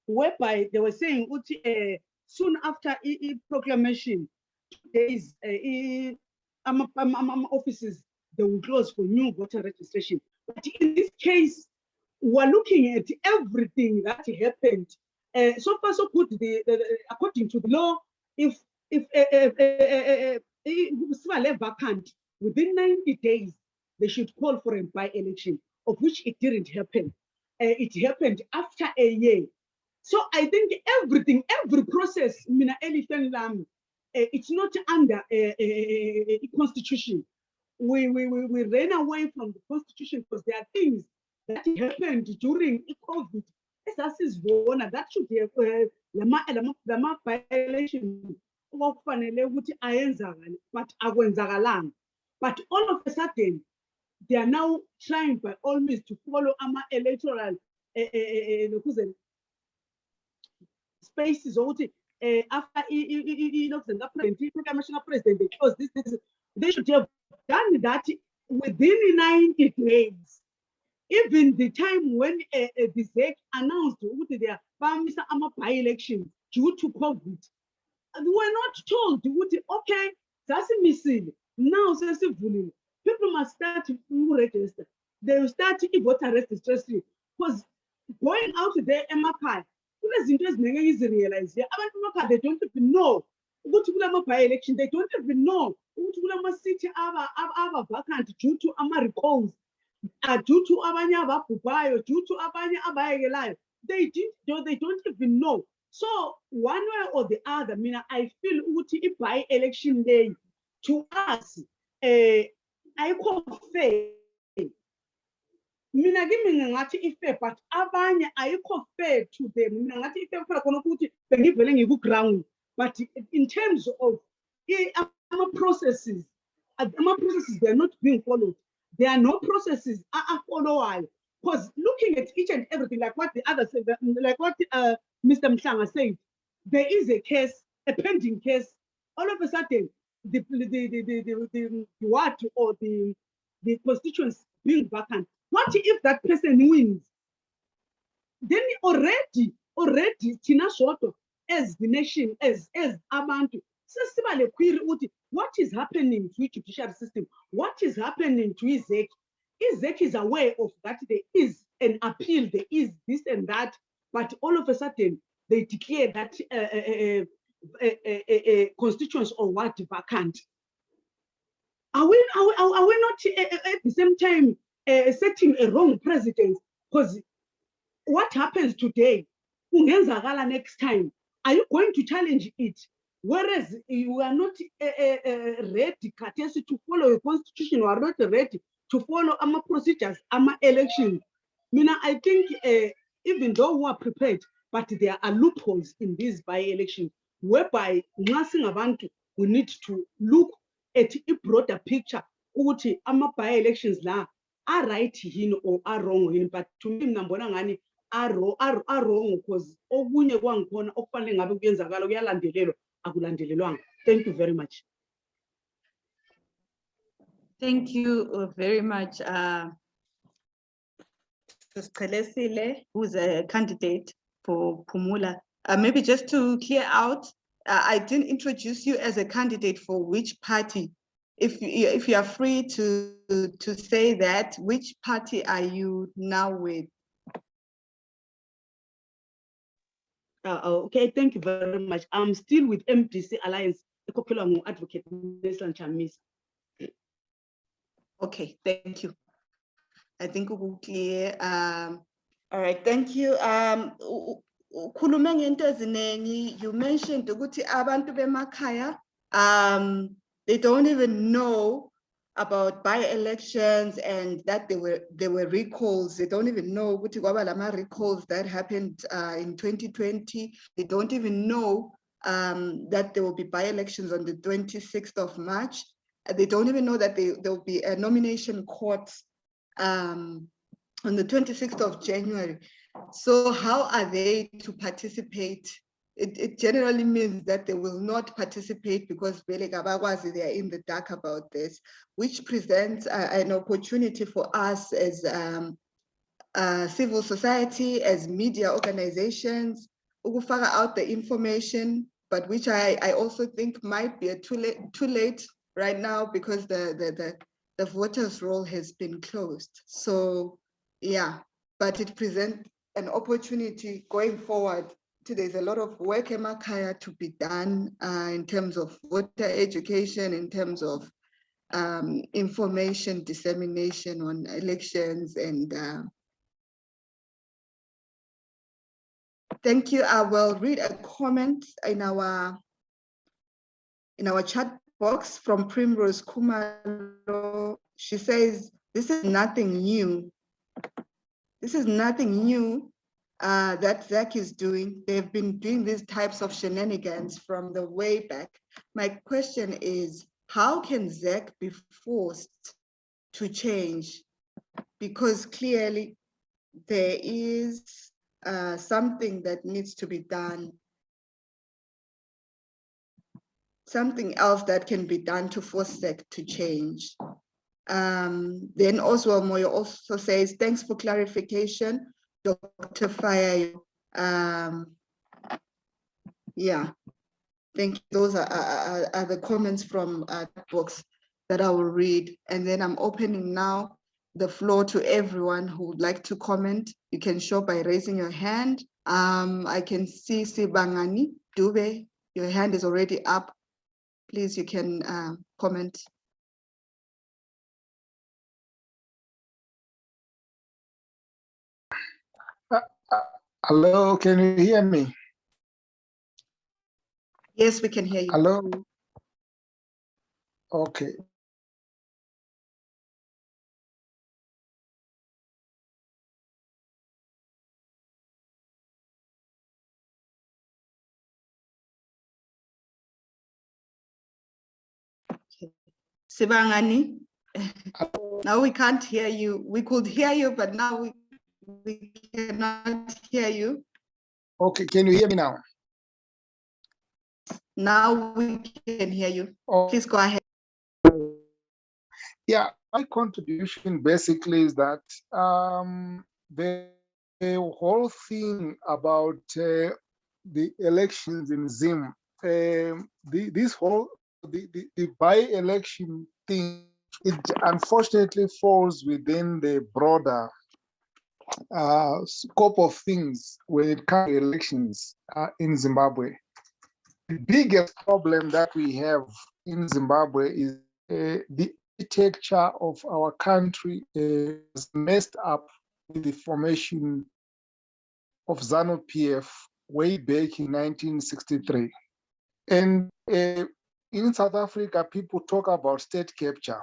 whereby they were saying soon after proclamation, 2 days, offices, they will close for new voter registration. But in this case, we're looking at everything that happened. So far, so good. According to the law, if vacant within 90 days, they should call for a by-election, of which it didn't happen. It happened after a year. So I think every process, it's not under a constitution. We ran away from the constitution because there are things that happened during COVID. That should have lama by-election but but all of a sudden they are now trying by all means to follow electoral spaces, after president, because this they should have done that within 90 days. Even the time when the ZEC announced they are by-election due to COVID, we were not told, okay, that's missing. Now, people must start to register. They will start to voter registration, because going out there, realize they don't even know by-election. They don't even know city vacant due to recalls, due to due to they don't even know. So one way or the other, I feel by-election day to us, I fair. Mina kimi ngathi ifair, but abanye ayikho fair to them. Mina ngathi ifair khona ukuthi bengivele ngiku-ground, but in terms of processes, they are not being followed. There are no processes followed, because looking at each and everything, like what the other said, like what Mr. Mhlanga said, there is a case, a pending case. All of a sudden, the what or the the constituents being vacant. What if that person wins? Then already Tina Soto, as the nation, as Abantu, what is happening to the judicial system? What is happening to ISEC? ISEC is aware of that there is an appeal, there is this and that, but all of a sudden they declare that constituents or what vacant. Are we not at the same time setting a wrong precedent? Because what happens today, next time, are you going to challenge it? Whereas you are not ready to follow the constitution, you are not ready to follow our procedures, our elections. I think even though we are prepared, but there are loopholes in these by-elections, whereby we need to look at a broader picture. Our by-elections now are right or are wrong, but to me, are wrong because okunye kwangikhona okufanele ngabe kuyenzakala kuyalandelelwa akulandelelwanga. Thank you very much. Thank you very much, who's a candidate for Pumula. Maybe just to clear out, I didn't introduce you as a candidate for which party. If you are free to say that, which party are you now with? Okay, thank you very much. I'm still with MDC Alliance, Advocate Nelson Chamisa. Okay, thank you. I think we will clear. All right, thank you. You mentioned ukuthi abantu bemakhaya, they don't even know about by-elections and that there were recalls. They don't even know ukuthi kwaba lama recalls that happened in 2020. They don't even know that there will be by-elections on the 26th of March. They don't even know that there will be a nomination court on the 26th of January. So how are they to participate? It generally means that they will not participate because they are in the dark about this, which presents an opportunity for us as civil society, as media organizations, to figure out the information, but which I also think might be too late right now because the voters' roll has been closed. So yeah, but it presents an opportunity going forward. There's a lot of work in Makaya to be done in terms of voter education, in terms of information dissemination on elections, and thank you. I will read a comment in our chat box from Primrose Kumalo. She says, "This is nothing new. This is nothing new that ZAC is doing. They've been doing these types of shenanigans from the way back. My question is, how can ZAC be forced to change? Because clearly there is something that needs to be done. Something else that can be done to force ZAC to change." Then also Moyo also says, "Thanks for clarification, Dr. Fire." Yeah, thank you. Those are the comments from books that I will read. And then I'm opening now the floor to everyone who would like to comment. You can show by raising your hand. I can see Sibangani Dube, your hand is already up. Please, you can comment. Hello, can you hear me? Yes, we can hear you. Hello. Okay. Sibangani, now we can't hear you. We could hear you, but now we cannot hear you. Okay, can you hear me now? Now we can hear you. Oh. Please go ahead. Yeah, my contribution basically is that the whole thing about the elections in Zim, the by-election thing, it unfortunately falls within the broader scope of things when it comes to elections in Zimbabwe. The biggest problem that we have in Zimbabwe is the architecture of our country is messed up with the formation of ZANU-PF way back in 1963. And in South Africa, people talk about state capture.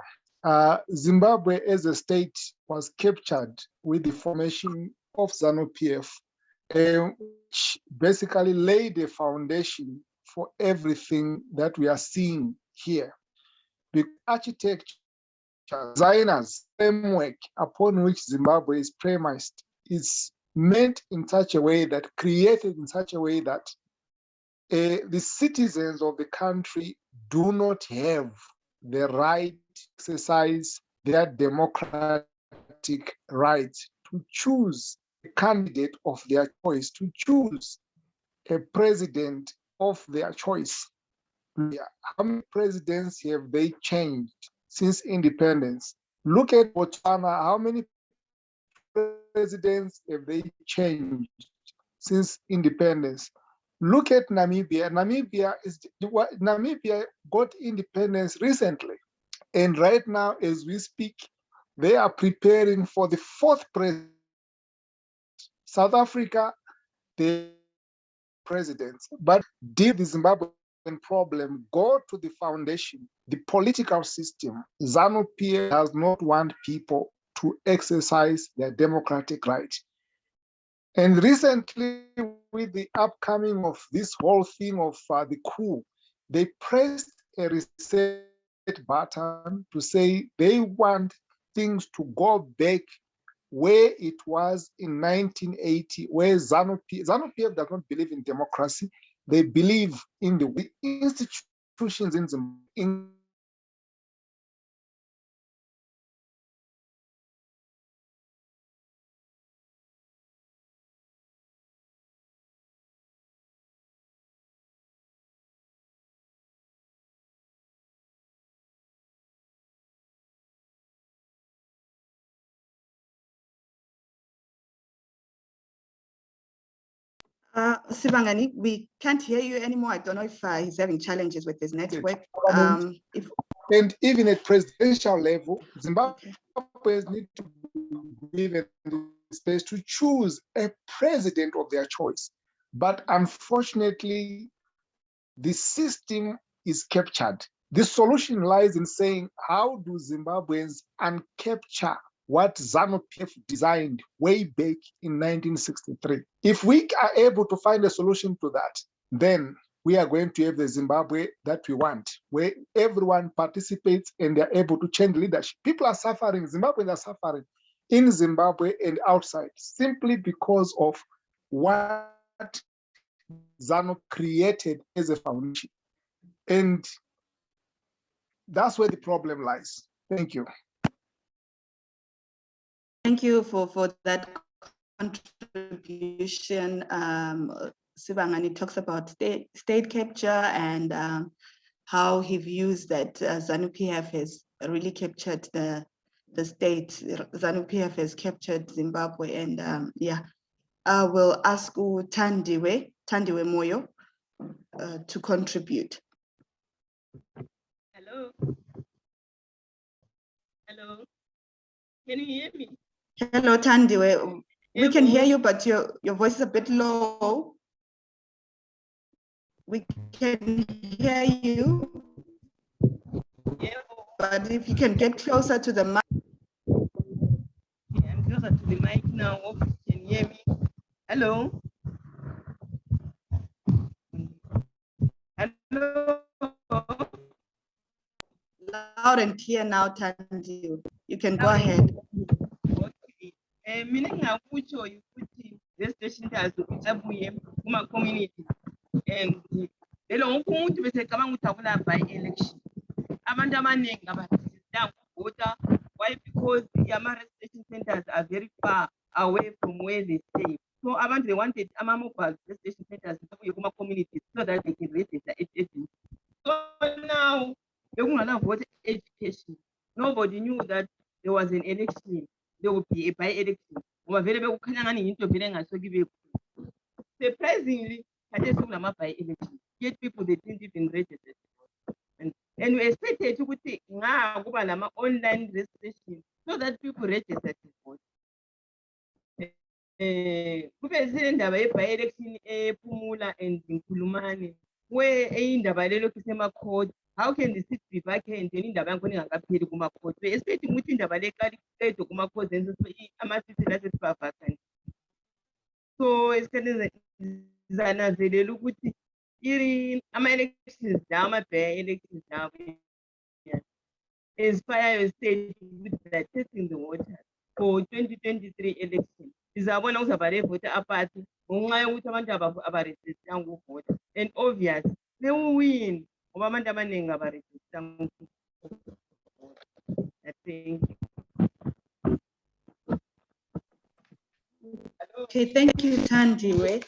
Zimbabwe as a state was captured with the formation of ZANU-PF, which basically laid the foundation for everything that we are seeing here. The architecture, designers, framework upon which Zimbabwe is premised is meant in such a way that, created in such a way that the citizens of the country do not have the right to exercise their democratic rights to choose a candidate of their choice, to choose a president of their choice. How many presidents have they changed since independence? Look at Botswana, how many presidents have they changed since independence? Look at Namibia. Namibia got independence recently. And right now, as we speak, they are preparing for the fourth president. South Africa, the presidents. But did the Zimbabwean problem go to the foundation, the political system? ZANU-PF does not want people to exercise their democratic right. And recently, with the upcoming of this whole thing of the coup, they pressed a reset button to say they want things to go back where it was in 1980, where ZANU-PF does not believe in democracy. They believe in the institutions in Zimbabwe. Sibangani, we can't hear you anymore. I don't know if he's having challenges with his network. And even at presidential level, Zimbabweans need to be given the space to choose a president of their choice. But unfortunately, the system is captured. The solution lies in saying, how do Zimbabweans uncapture what ZANU-PF designed way back in 1963? If we are able to find a solution to that, then we are going to have the Zimbabwe that we want, where everyone participates and they're able to change leadership. People are suffering, Zimbabweans are suffering in Zimbabwe and outside, simply because of what ZANU created as a foundation. And that's where the problem lies. Thank you. Thank you for that contribution. Sibangani talks about state capture and how he views that ZANU-PF has really captured the state. ZANU-PF has captured Zimbabwe, and yeah, I will ask Tandiwe Moyo to contribute. Hello. Hello. Can you hear me? Hello, Tandiwe. We can hear you, but your voice is a bit low. We can hear you, but if you can get closer to the mic. Yeah, I'm closer to the mic now. Hope you can hear me. Hello. Hello. Loud and clear now, Tandiwe. You can go ahead. Okay. Meaning I put you put this station as the community and the long point with the Kamutavula by election. Abantu abaningi abadizida voter. Why? Because the registration centers are very far away from where they stay. So they wanted mobile registration centers in communities so that they can register agents. So now, voter education. Nobody knew that there was an election. There would be a by-election. Surprisingly, I just saw them by-election. Yet people, they didn't even register. And we expected to take online registration so that people register to vote. Kube indaba ye-by-election ePhumula and Nkulumane, where indaba lelo kusema-court. How can the seat be vacant and indaba yakhona ingakapheli kuma-court? We expecting ukuthi indaba le qedwe kuma-court then ama-seats la sesiba vacant. So esikhathini zananzelela ukuthi ama-elections lawo, ama-by-elections lawo inspire your state with the testing the water for 2023 election. Sizabona kuzaba le-voter apathy ngenxa yokuthi abantu abarejistanga ukuvota, and obvious they-win ngoba abantu abaningi abarejistanga ukuvota. Thank you. Okay, thank you, Tandiwe,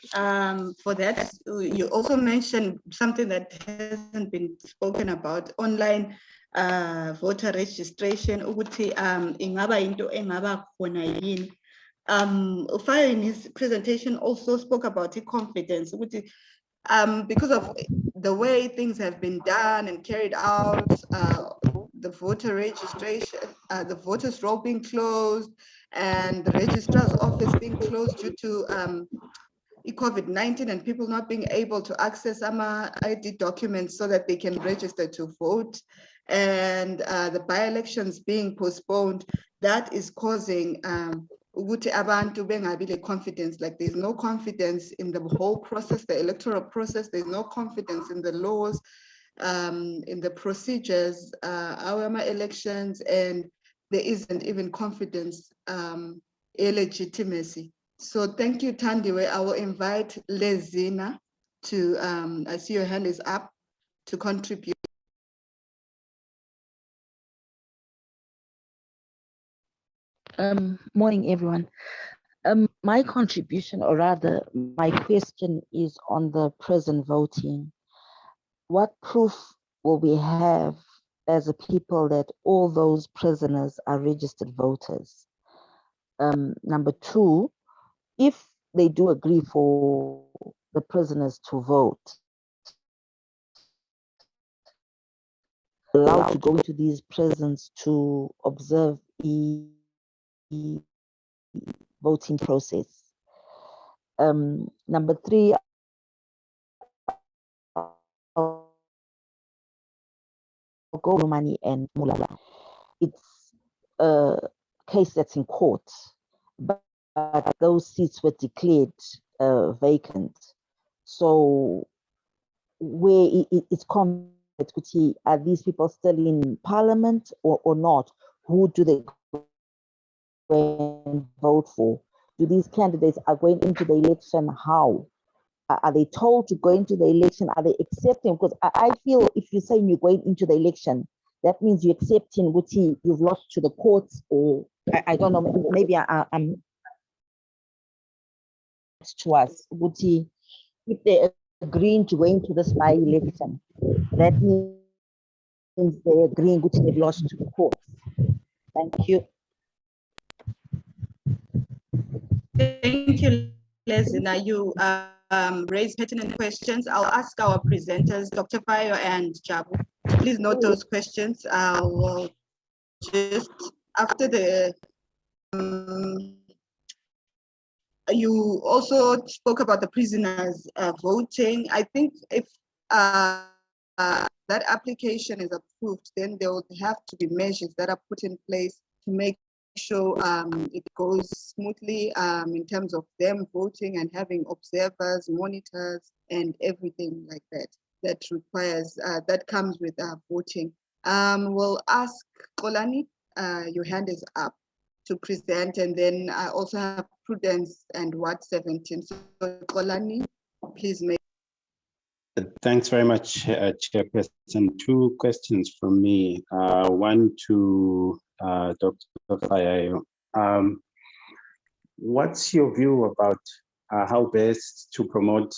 for that. You also mentioned something that hasn't been spoken about, online voter registration. Ukuthi ingaba into engaba khona yini. Ufayo in his presentation also spoke about confidence. Ukuthi because of the way things have been done and carried out, the voter registration, the voters' roll being closed, and the registrar's office being closed due to COVID-19 and people not being able to access ID documents so that they can register to vote, and the by-elections being postponed, that is causing ukuthi abantu bengabi confidence. Like, there's no confidence in the whole process, the electoral process. There's no confidence in the laws, in the procedures, our elections, and there isn't even confidence, illegitimacy. So thank you, Tandiwe. I will invite Lezina to, I see your hand is up, to contribute. Morning, everyone. My contribution, or rather my question, is on the prison voting. What proof will we have as a people that all those prisoners are registered voters? Number two, if they do agree for the prisoners to vote, allowed to go into these prisons to observe the voting process. Number three, I'll go money and Mulala. It's a case that's in court, but those seats were declared vacant. So where it's conflict, are these people still in parliament or not? Who do they go and vote for? Do these candidates are going into the election? How? Are they told to go into the election? Are they accepting? Because I feel if you're saying you're going into the election, that means you're accepting what you've lost to the courts, or I don't know, maybe I'm to us. If they're agreeing to go into this by-election, that means they're agreeing what they've lost to the courts. Thank you. Thank you, Lesina. You raised pertinent questions. I'll ask our presenters, Dr. Fayo and Jabu, to please note those questions. I will just, after the, you also spoke about the prisoners voting. I think if that application is approved, then there will have to be measures that are put in place to make sure it goes smoothly in terms of them voting and having observers, monitors, and everything like that. That requires, that comes with voting. We'll ask Kolani, your hand is up, to present, and then I also have Prudence and Watt 17. So Kolani, please make. Thanks very much, Chairperson. Two questions from me. One to Dr. Fayayo. What's your view about how best to promote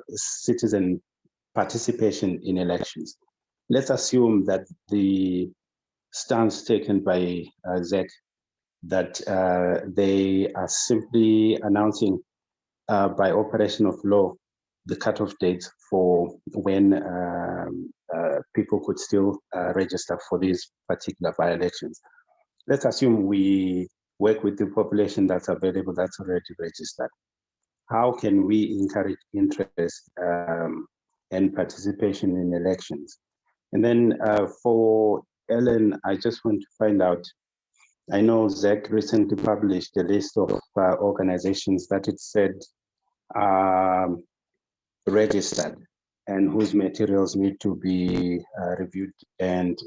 citizen participation in elections? Let's assume that the stance taken by ZEC that they are simply announcing by operation of law the cutoff dates for when people could still register for these particular by-elections. Let's assume we work with the population that's available, that's already registered. How can we encourage interest and participation in elections? And then for Ellen, I just want to find out, I know ZEC recently published a list of organizations that it said registered and whose materials need to be reviewed and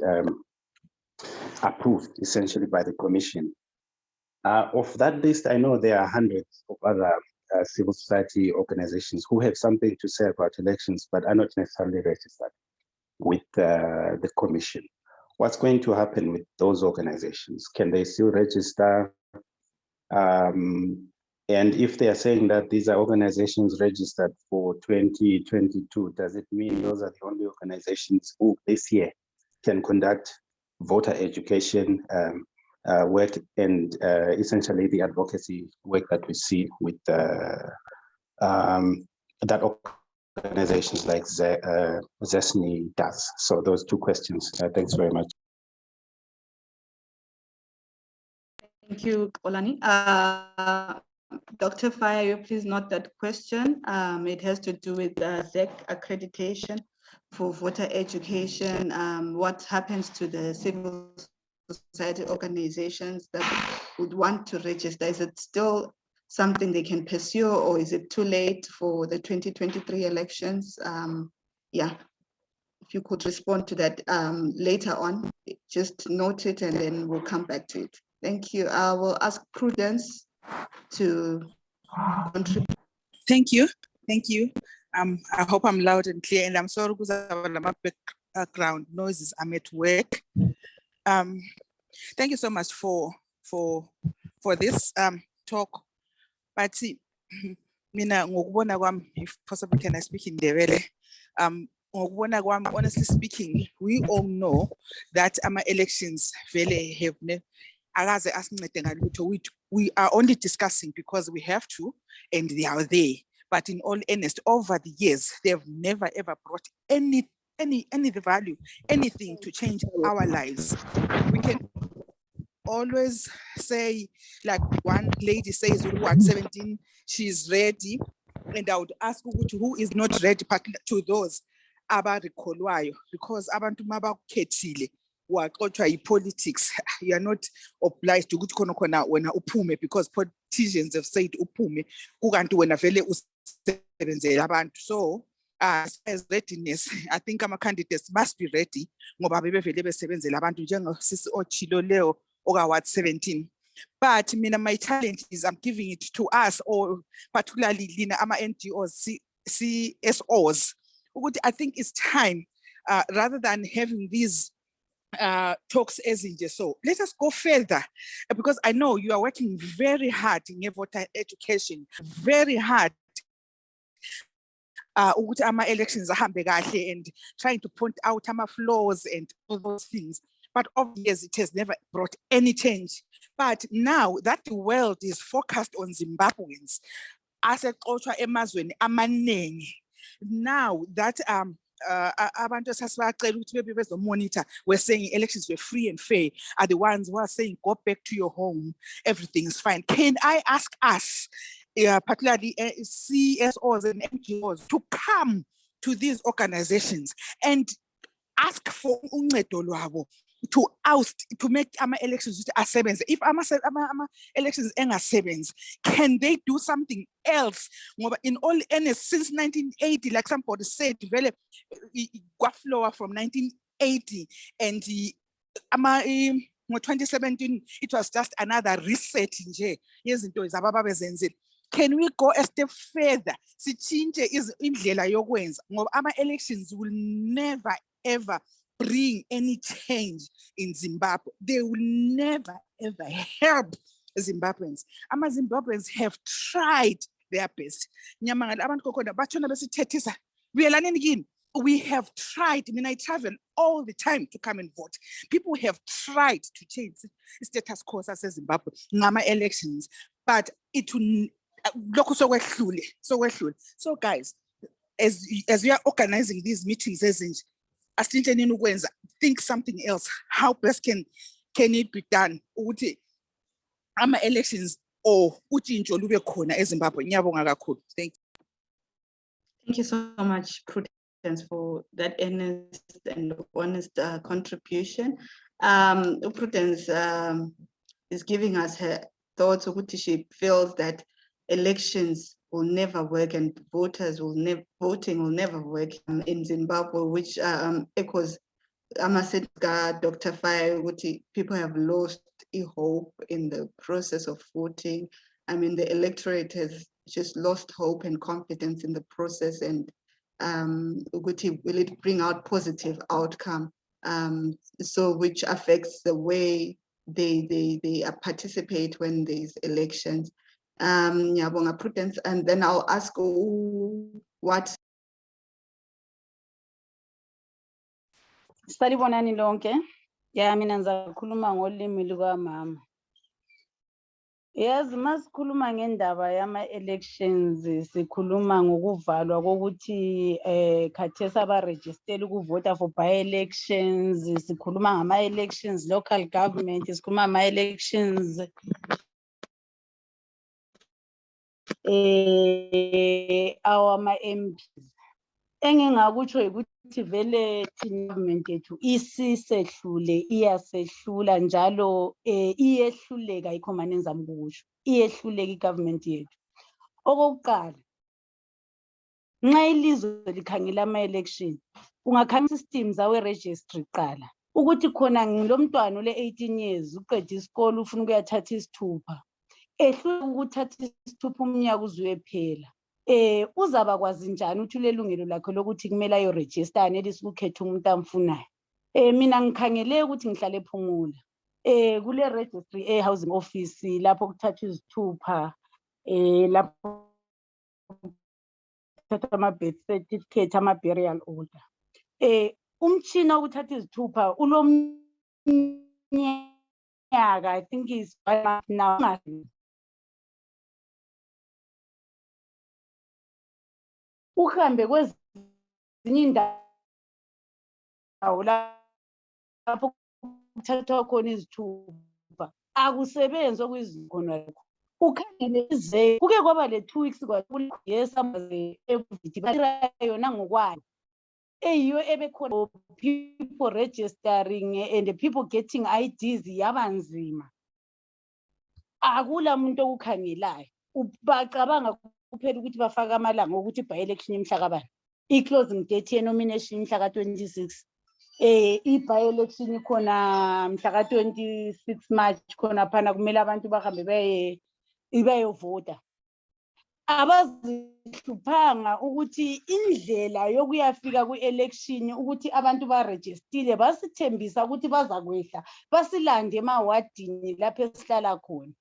approved essentially by the Commission. Of that list, I know there are hundreds of other civil society organizations who have something to say about elections, but are not necessarily registered with the Commission. What's going to happen with those organizations? Can they still register? And if they are saying that these are organizations registered for 2022, does it mean those are the only organizations who this year can conduct voter education work and essentially the advocacy work that we see with that organizations like ZESNI does? So those two questions. Thanks very much. Thank you, Olani. Dr. Fayayo, please note that question. It has to do with ZEC accreditation for voter education. What happens to the civil society organizations that would want to register? Is it still something they can pursue, or is it too late for the 2023 elections? Yeah, if you could respond to that later on, just note it and then we'll come back to it. Thank you. I will ask Prudence to contribute. Thank you. Thank you. I hope I'm loud and clear, and I'm sorry because I have background noises. I'm at work. Thank you so much for this talk. But see, mina ngokubona kwami, if possible, can I speak in Ndebele? Ngokubona kwami, honestly speaking, we all know that our elections vele have we are only discussing because we have to, and they are there. But in all earnest, over the years, they have never ever brought any value, anything to change our lives. We can always say, like one lady says, who at 17, she's ready. And I would ask who is not ready, to those abarikholwayo, because abantu mabakukhethile waxoxwa politics. You are not obliged to ukuthi khona khona wena uphume because politicians have said uphume kukanti wena vele usebenzela abantu. So as readiness, I think our candidates must be ready ngoba bebevele besebenzela abantu njengosisi ochilo leo okaward 17. But my challenge is I'm giving it to us, or particularly Lina ama NGOs, CSOs. I think it's time, rather than having these talks as in just so, let us go further, because I know you are working very hard in voter education, very hard. Elections and trying to point out flaws and all those things. But obviously it has never brought any change. But now that the world is focused on Zimbabweans, as a culture emazweni amaningi, now that monitor, we're saying elections were free and fair, are the ones who are saying go back to your home, everything is fine. Can I ask us, particularly CSOs and NGOs, to come to these organizations and ask for uncedo lwabo to oust, to make elections asebenze? If elections engasebenzi, can they do something else? In all earnest, since 1980, like somebody said, developed flower from 1980, and 2017, it was just another reset. Can we go a step further? Sichinje is indlela yokwenza ngoba ama-elections will never ever bring any change in Zimbabwe. They will never ever help Zimbabweans. Zimbabweans have tried their best. Nyamangala abantu kokhona batshona besithethisa. Buyelaneni kimi. We have tried. I mean, I travel all the time to come and vote. People have tried to change status quo as Zimbabwe, ngama elections, but it will. So guys, as we are organizing these meetings, think something else. How best can it be done? Ama elections or utshintsho lube khona eZimbabwe. Ngiyabonga kakhulu. Thank you. Thank you so much, Prudence, for that earnest and honest contribution. Prudence is giving us her thoughts. She feels that elections will never work and voting will never work in Zimbabwe, which echoes said Dr. Fai, people have lost hope in the process of voting. I mean, the electorate has just lost hope and confidence in the process, and will it bring out positive outcome? So which affects the way they participate when there's elections. Ngiyabonga Prudence, and then I'll ask what. Sanibonani lonke. Ya mina ngizakhuluma ngolimi lukamama. Yazi masikhuluma ngendaba yama-elections sikhuluma ngokuvalwa kokuthi khathesi abarejistele ukuvota for by-elections, sikhuluma ngama-elections, local government, sikhuluma ngama-elections our ma-MPs. Engingakutsho ukuthi vele thina government yethu isisehlule, iyasehlula njalo iyehluleka, yikho manje ngizama ukusho iyehluleka igovernment yethu. Okokuqala, nxa ilizwe likhangela ama-election ungakhangela systems awe-registry qala ukuthi khona ngilomntwana ole-18 years uqeda isikole ufuna ukuyathatha isithupha, ehlule ukuthatha isithupha umnyaka uze uyephela. Uzaba kwazi njani ukuthi ulelungelo lakhe lokuthi kumele ayo-register anelise ukukhetha umuntu amfunayo? Mina ngikhangele ukuthi ngihlale ephumula. Kule registry housing office lapho kuthathwa izithupha, lapho kuthathwa ama-birth certificate, ama-burial order. Umtshina wokuthatha izithupha ulomnyaka, I think is now. Uhambe kwezinye indawo lapho kuthathwa khona izithupha akusebenzi okuyizikhona lokho. Ukhangele ize kuke kwaba le 2 weeks yona ngokwayo eyiyo ebekhona people registering and the people getting IDs yabanzima. Akula muntu okukhangelayo, bacabanga kuphela ukuthi bafaka amalanga ukuthi by-election imhla kabani, i-closing date ye-nomination imhla ka-26, i-by-election ikhona mhla ka-26 March, khona phana kumele abantu bahambe bayovota. Abazihluphanga ukuthi indlela yokuyafika kwi-election ukuthi abantu barejistile basithembisa ukuthi bazakwehla basilande emawadini lapho esihlala khona,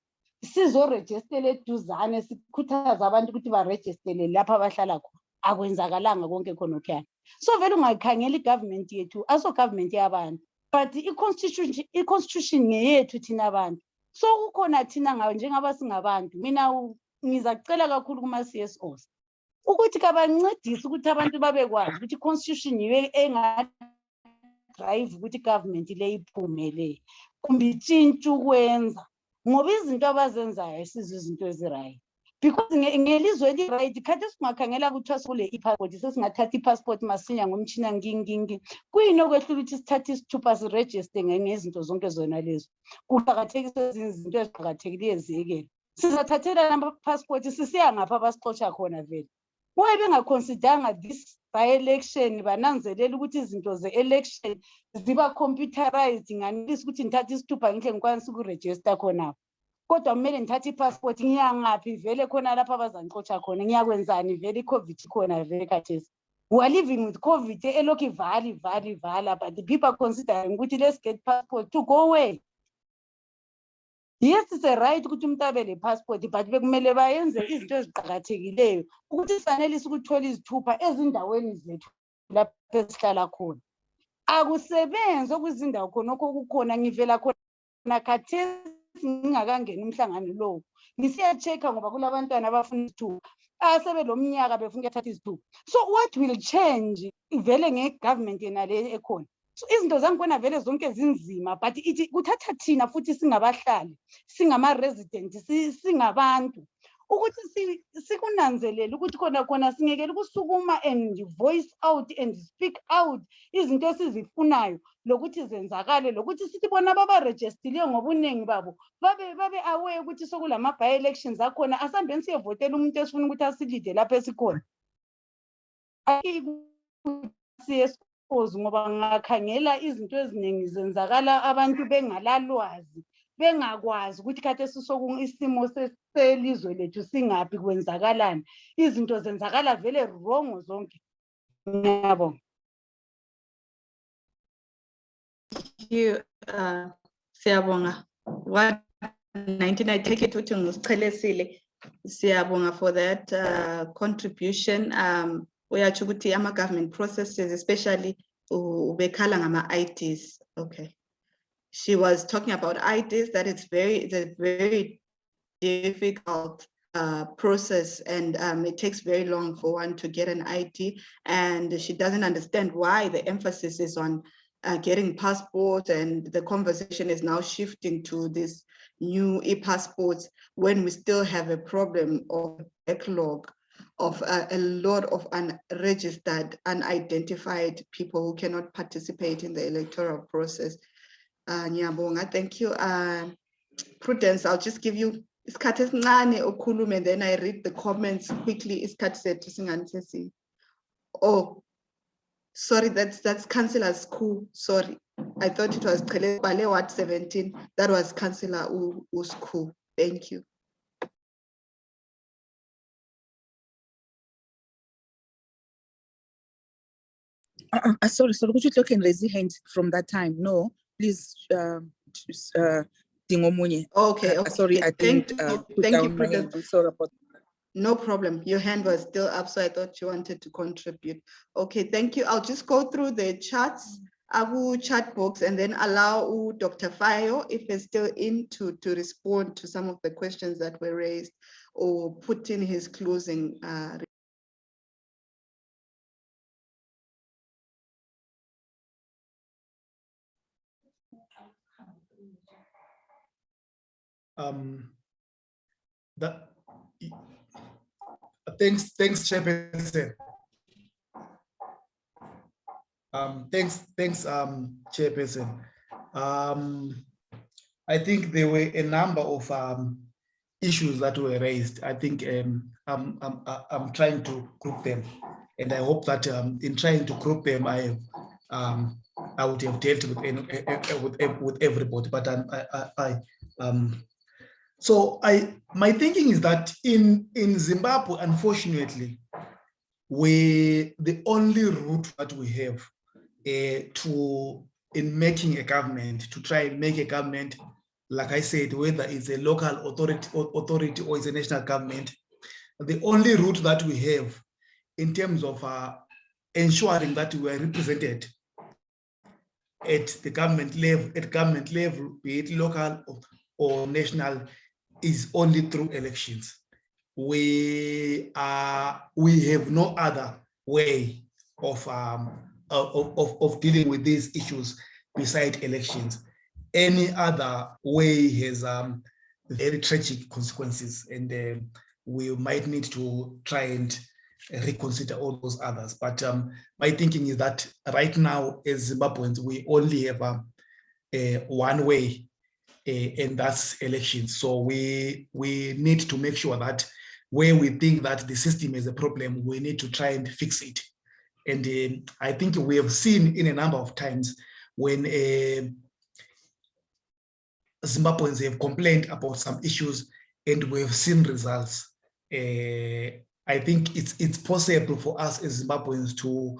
sizorejistele eduzane sikhuthaza abantu ukuthi barejistele lapha abahlala khona. Akwenzakalanga konke khonokho. So vele ungayikhangela igovernment yethu aso government yabantu, but i-constitution ngeyethu thina abantu. So kukhona thina njengaba singabantu, mina ngizacela kakhulu kuma-CSOs ukuthi kabancedise ukuthi abantu babekwazi ukuthi i-constitution yiyo enga-drive ukuthi i-government le iphumele kumbe itshintshe ukwenza, ngoba izinto abazenzayo sizwe izinto ezirayi. Because ngelizwe eli-right khathesi singakhangela kuthiwa sikule i-passport, sesingathatha i-passport masinya ngomtshina ngingingi. Kuyini okwehlula ukuthi sithathe isithupha sirejiste ngezinto zonke zona lezo? Kuqakathekile izinto eziqakathekileyo eziyekele. Sizathathela nama-passport sisiya ngapha basixotsha khona vele. Why bengaconsideranga this by-election bananzelela ukuthi izinto ze-election ziba computerized, nganelisa ukuthi ngithatha isithupha ngihle ngikwanisa ukurejista khonapho. kodwa kumele ngithathe i-passport ngiyangaphi vele khona lapha abazangixotsha khona ngiyakwenzani vele i-COVID khona vele khathesi. We are living with COVID elokhu ivala but the people are considering ukuthi let's get passport to go away. Yes, it's a right ukuthi umuntu abe le-passport but bekumele bayenze izinto eziqakathekileyo ukuthi sanelise ukuthola izithupha ezindaweni zethu lapho esihlala khona. Akusebenzi okuzindawo khonokho okukhona ngivela khona khathesi ngingakangeni umhlangano lowo ngisiya-check-a ngoba kulabantwana abafuna izithupha asebelomnyaka befuna ukuyathatha izithupha. So what will change vele nge-government yena le ekhona? So izinto zangikhona vele zonke zinzima but ithi kuthatha thina futhi singabahlali singama-resident singabantu ukuthi sikunanzelele ukuthi khona singekele ukusukuma and voice out and speak out izinto esizifunayo lokuthi zenzakale lokuthi sithi bona babarejestileyo ngobuningi babo babe aware ukuthi sokulama by-elections akhona asambeni siyevotela umuntu esifuna ukuthi asilide lapho esikhona. Siyesiphozi ngoba ngakhangela izinto eziningi zenzakala abantu bengalalwazi bengakwazi ukuthi khathesi isimo selizwe lethu singaphi kwenzakalani izinto zenzakala vele wrong zonke. Ngiyabonga. Siyabonga. 19 I take it ukuthi ngusichelesile. Siyabonga for that contribution. Uyatsho ukuthi ama-government processes especially ubekhala ngama-IDs. Okay. She was talking about IDs, that it's a very difficult process and it takes very long for one to get an ID, and she doesn't understand why the emphasis is on getting passports, and the conversation is now shifting to this new e-passports when we still have a problem of backlog of a lot of unregistered, unidentified people who cannot participate in the electoral process. Nyabonga, thank you. Prudence, I'll just give you isikhathi esincane ukhulume and then I read the comments quickly. Isikhathi sethu singani sesi. Oh, sorry, that's Councillor's School. Sorry, I thought it was Bale Ward 17. That was Councillor Usku. Thank you. Sorry, could you look and raise your hand from that time? No, please, Dingomunye. Okay. Sorry, I Thank didn't you. put Thank you, down my hand. Prudence. I'm sorry about that. No problem. Your hand was still up, so I thought you wanted to contribute. Okay, thank you. I'll just go through the chats, chat box, and then allow Dr. Fayo, if he's still in, to respond to some of the questions that were raised or put in his closing Thanks, Chairperson. Thanks, Chairperson. I think there were a number of issues that were raised. I think I'm trying to group them, and I hope that in trying to group them, I would have dealt with everybody. But my thinking is that in Zimbabwe, unfortunately, the only route that we have in making a government, to try and make a government, like I said, whether it's a local authority or it's a national government, the only route that we have in terms of ensuring that we are represented at the government level, be it local or national, is only through elections. We have no other way of dealing with these issues besides elections. Any other way has very tragic consequences, and we might need to try and reconsider all those others. But my thinking is that right now, as Zimbabweans, we only have one way, and that's elections. So we need to make sure that where we think that the system is a problem, we need to try and fix it. And I think we have seen in a number of times when Zimbabweans have complained about some issues and we have seen results. I think it's possible for us as Zimbabweans to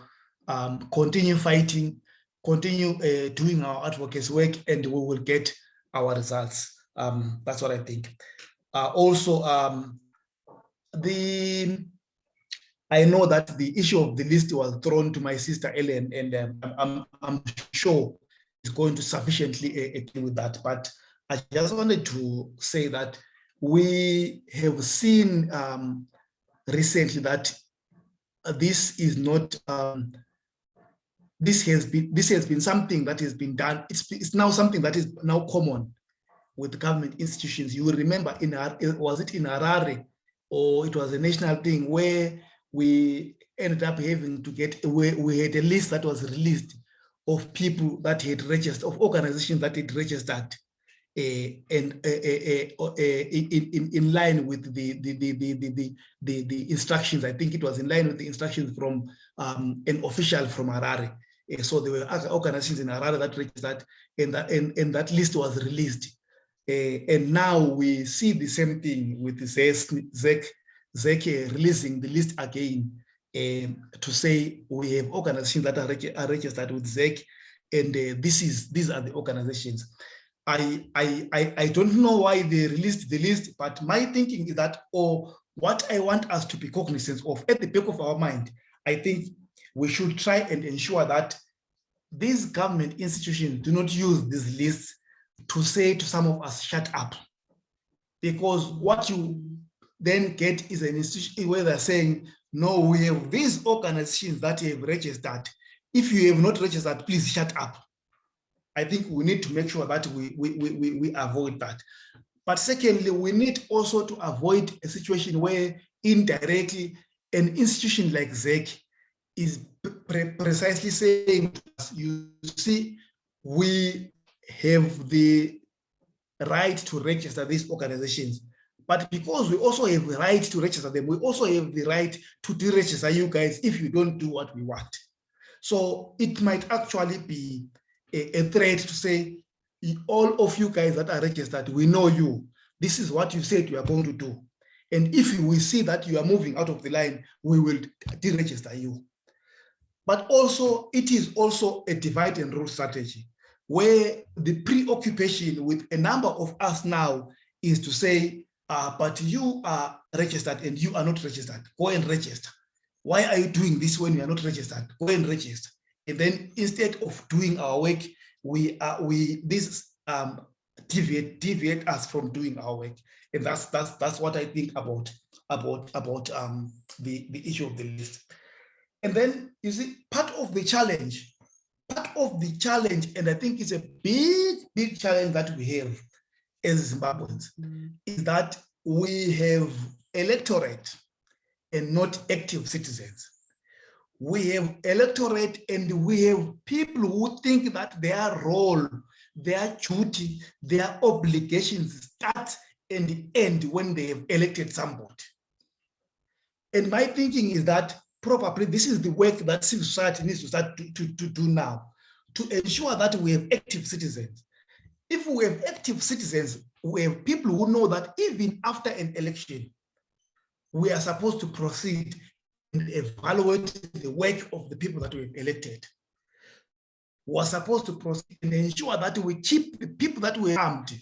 continue fighting, continue doing our advocacy work, and we will get our results. That's what I think. Also, I know that the issue of the list was thrown to my sister Ellen, and I'm sure is going to sufficiently deal with that. But I just wanted to say that we have seen recently that this is not. This has been something that has been done. It's now something that is now common with government institutions. You will remember was it in Harare, or it was a national thing where we ended up having to get away. We had a list that was released of people that had registered, of organizations that had registered, and in line with the instructions. I think it was in line with the instructions from an official from Harare. So there were other organizations in Harare that registered, and that list was released. And now we see the same thing with the ZEC releasing the list again, to say we have organizations that are registered with ZEC, and these are the organizations. I don't know why they released the list, but my thinking is that, or what I want us to be cognizant of at the back of our mind, I think we should try and ensure that these government institutions do not use these lists to say to some of us, shut up. Because what you then get is an institution where they're saying, no, we have these organizations that have registered. If you have not registered, please shut up. I think we need to make sure that we avoid that. But secondly, we need also to avoid a situation where indirectly an institution like ZEC is precisely saying, you see, we have the right to register these organizations, but because we also have the right to register them, we also have the right to deregister you guys if you don't do what we want. So it might actually be a threat to say, all of you guys that are registered, we know you. This is what you said you are going to do. And if we see that you are moving out of the line, we will deregister you. But also, it is also a divide and rule strategy, where the preoccupation with a number of us now is to say, but you are registered and you are not registered. Go and register. Why are you doing this when you are not registered? Go and register. And then instead of doing our work, deviate us from doing our work. And that's what I think about the issue of the list. And then you see, part of the challenge, and I think it's a big challenge that we have as Zimbabweans, is that we have electorate and not active citizens. We have electorate and we have people who think that their role, their duty, their obligations start and end when they have elected somebody. And my thinking is that probably this is the work that civil society needs to start to do now, to ensure that we have active citizens. If we have active citizens, we have people who know that even after an election, we are supposed to proceed and evaluate the work of the people that we have elected. We are supposed to proceed and ensure that we keep the people that we armed.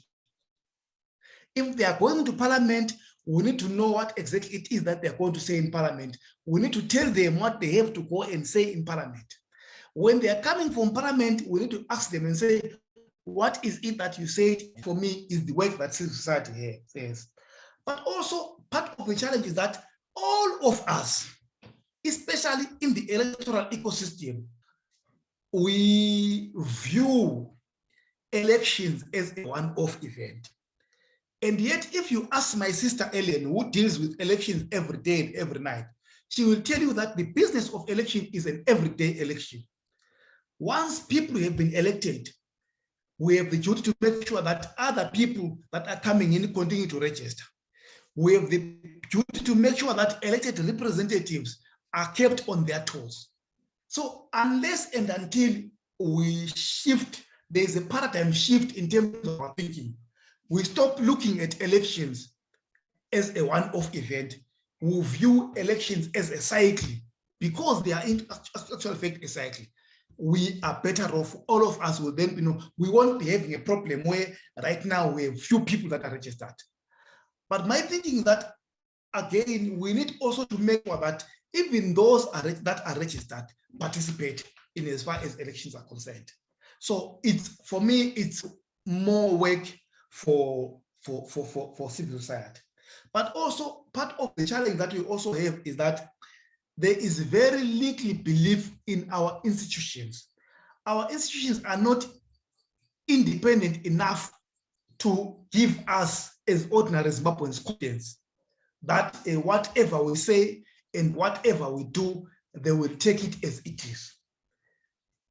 If they are going to parliament, we need to know what exactly it is that they're going to say in parliament. We need to tell them what they have to go and say in parliament. When they are coming from parliament, we need to ask them and say, what is it that you said for me is the work that civil society here says. But also part of the challenge is that all of us, especially in the electoral ecosystem, we view elections as a one-off event. And yet, if you ask my sister Ellen, who deals with elections every day and every night, she will tell you that the business of election is an everyday election. Once people have been elected, we have the duty to make sure that other people that are coming in continue to register. We have the duty to make sure that elected representatives are kept on their toes. So unless and until we shift, there's a paradigm shift in terms of our thinking, we stop looking at elections as a one-off event. We view elections as a cycle, because they are in actual fact a cycle. We are better off, all of us will then, we won't be having a problem where right now we have few people that are registered. But my thinking that, again, we need also to make sure that even those that are registered participate in as far as elections are concerned. So for me, it's more work for civil society. But also part of the challenge that we also have is that there is very little belief in our institutions. Our institutions are not independent enough to give us as ordinary Zimbabweans confidence that whatever we say and whatever we do, they will take it as it is.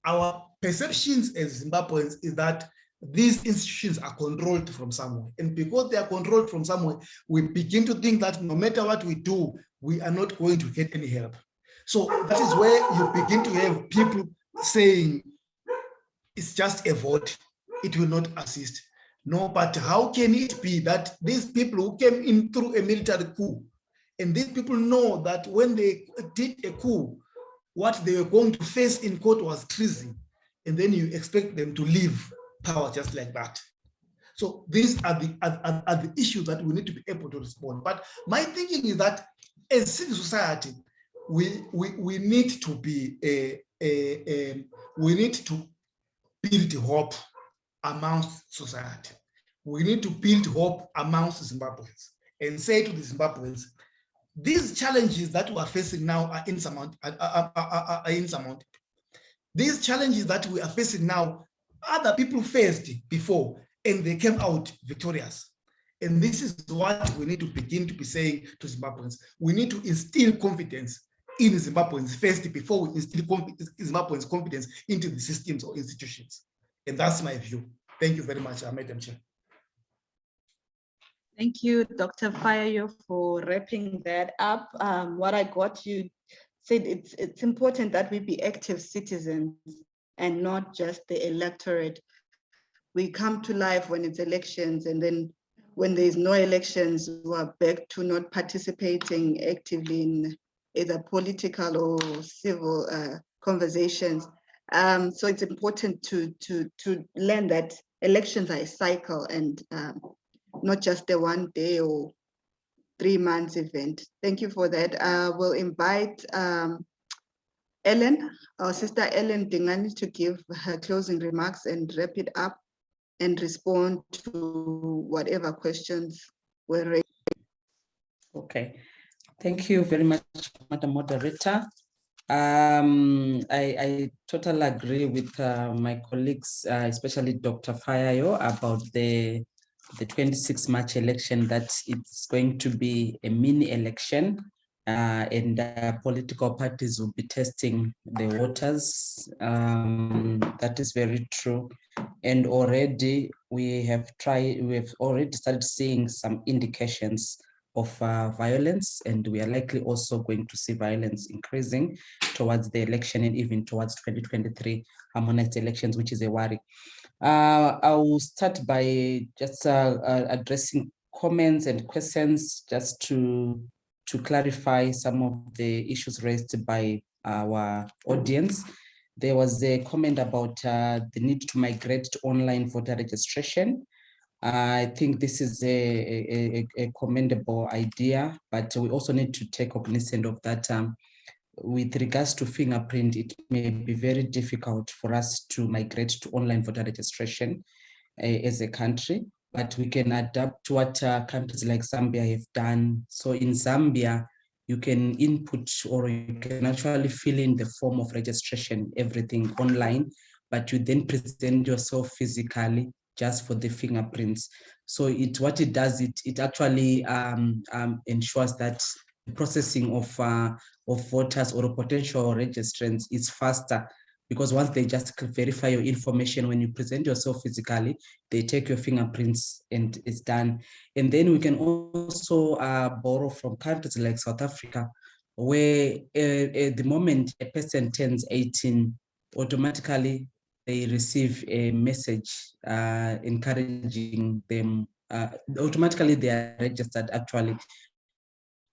Our perceptions as Zimbabweans is that these institutions are controlled from somewhere. And because they are controlled from somewhere, we begin to think that no matter what we do, we are not going to get any help. So that is where you begin to have people saying, it's just a vote, it will not assist. No, but how can it be that these people who came in through a military coup, and these people know that when they did a coup, what they were going to face in court was treason, and then you expect them to leave power just like that? So these are the issues that we need to be able to respond. But my thinking is that as civil society, we need to be we need to build hope amongst society. We need to build hope amongst Zimbabweans and say to the Zimbabweans, these challenges that we are facing now are insurmountable. These challenges that we are facing now, other people faced before and they came out victorious. And this is what we need to begin to be saying to Zimbabweans. We need to instill confidence in Zimbabweans first before we instill Zimbabweans' confidence into the systems or institutions. And that's my view. Thank you very much, Madam Chair. Thank you, Dr. Fayayo, for wrapping that up. What I got, you said it's important that we be active citizens and not just the electorate. We come to life when it's elections, and then when there's no elections, we are back to not participating actively in either political or civil conversations. So it's important to learn that elections are a cycle and not just a 1 day or 3 months event. Thank you for that. We'll invite Ellen, our sister Ellen Dingani, to give her closing remarks and wrap it up and respond to whatever questions were raised. Okay, thank you very much, Madam Moderator. I totally agree with my colleagues, especially Dr. Fayayo, about the 26 March election, that it's going to be a mini election and political parties will be testing the waters. That is very true. And already we have already started seeing some indications of violence, and we are likely also going to see violence increasing towards the election and even towards 2023 harmonized elections, which is a worry. I will start by just addressing comments and questions just to clarify some of the issues raised by our audience. There was a comment about the need to migrate to online voter registration. I think this is a commendable idea, but we also need to take cognizance of that. With regards to fingerprint, it may be very difficult for us to migrate to online voter registration as a country, but we can adapt to what countries like Zambia have done. So in Zambia, you can input or you can actually fill in the form of registration, everything online, but you then present yourself physically just for the fingerprints. So what it does, it actually ensures that the processing of voters or potential registrants is faster, because once they just verify your information, when you present yourself physically, they take your fingerprints and it's done. And then we can also borrow from countries like South Africa, where at the moment a person turns 18, automatically they receive a message encouraging them automatically they are registered actually.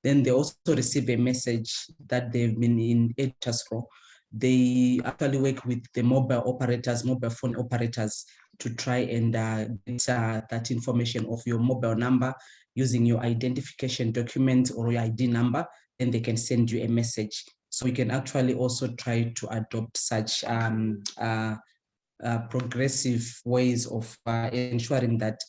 Then they also receive a message that they've been in editors for. They actually work with the mobile phone operators to try and get that information of your mobile number using your identification document or your ID number, and they can send you a message. So we can actually also try to adopt such progressive ways of ensuring that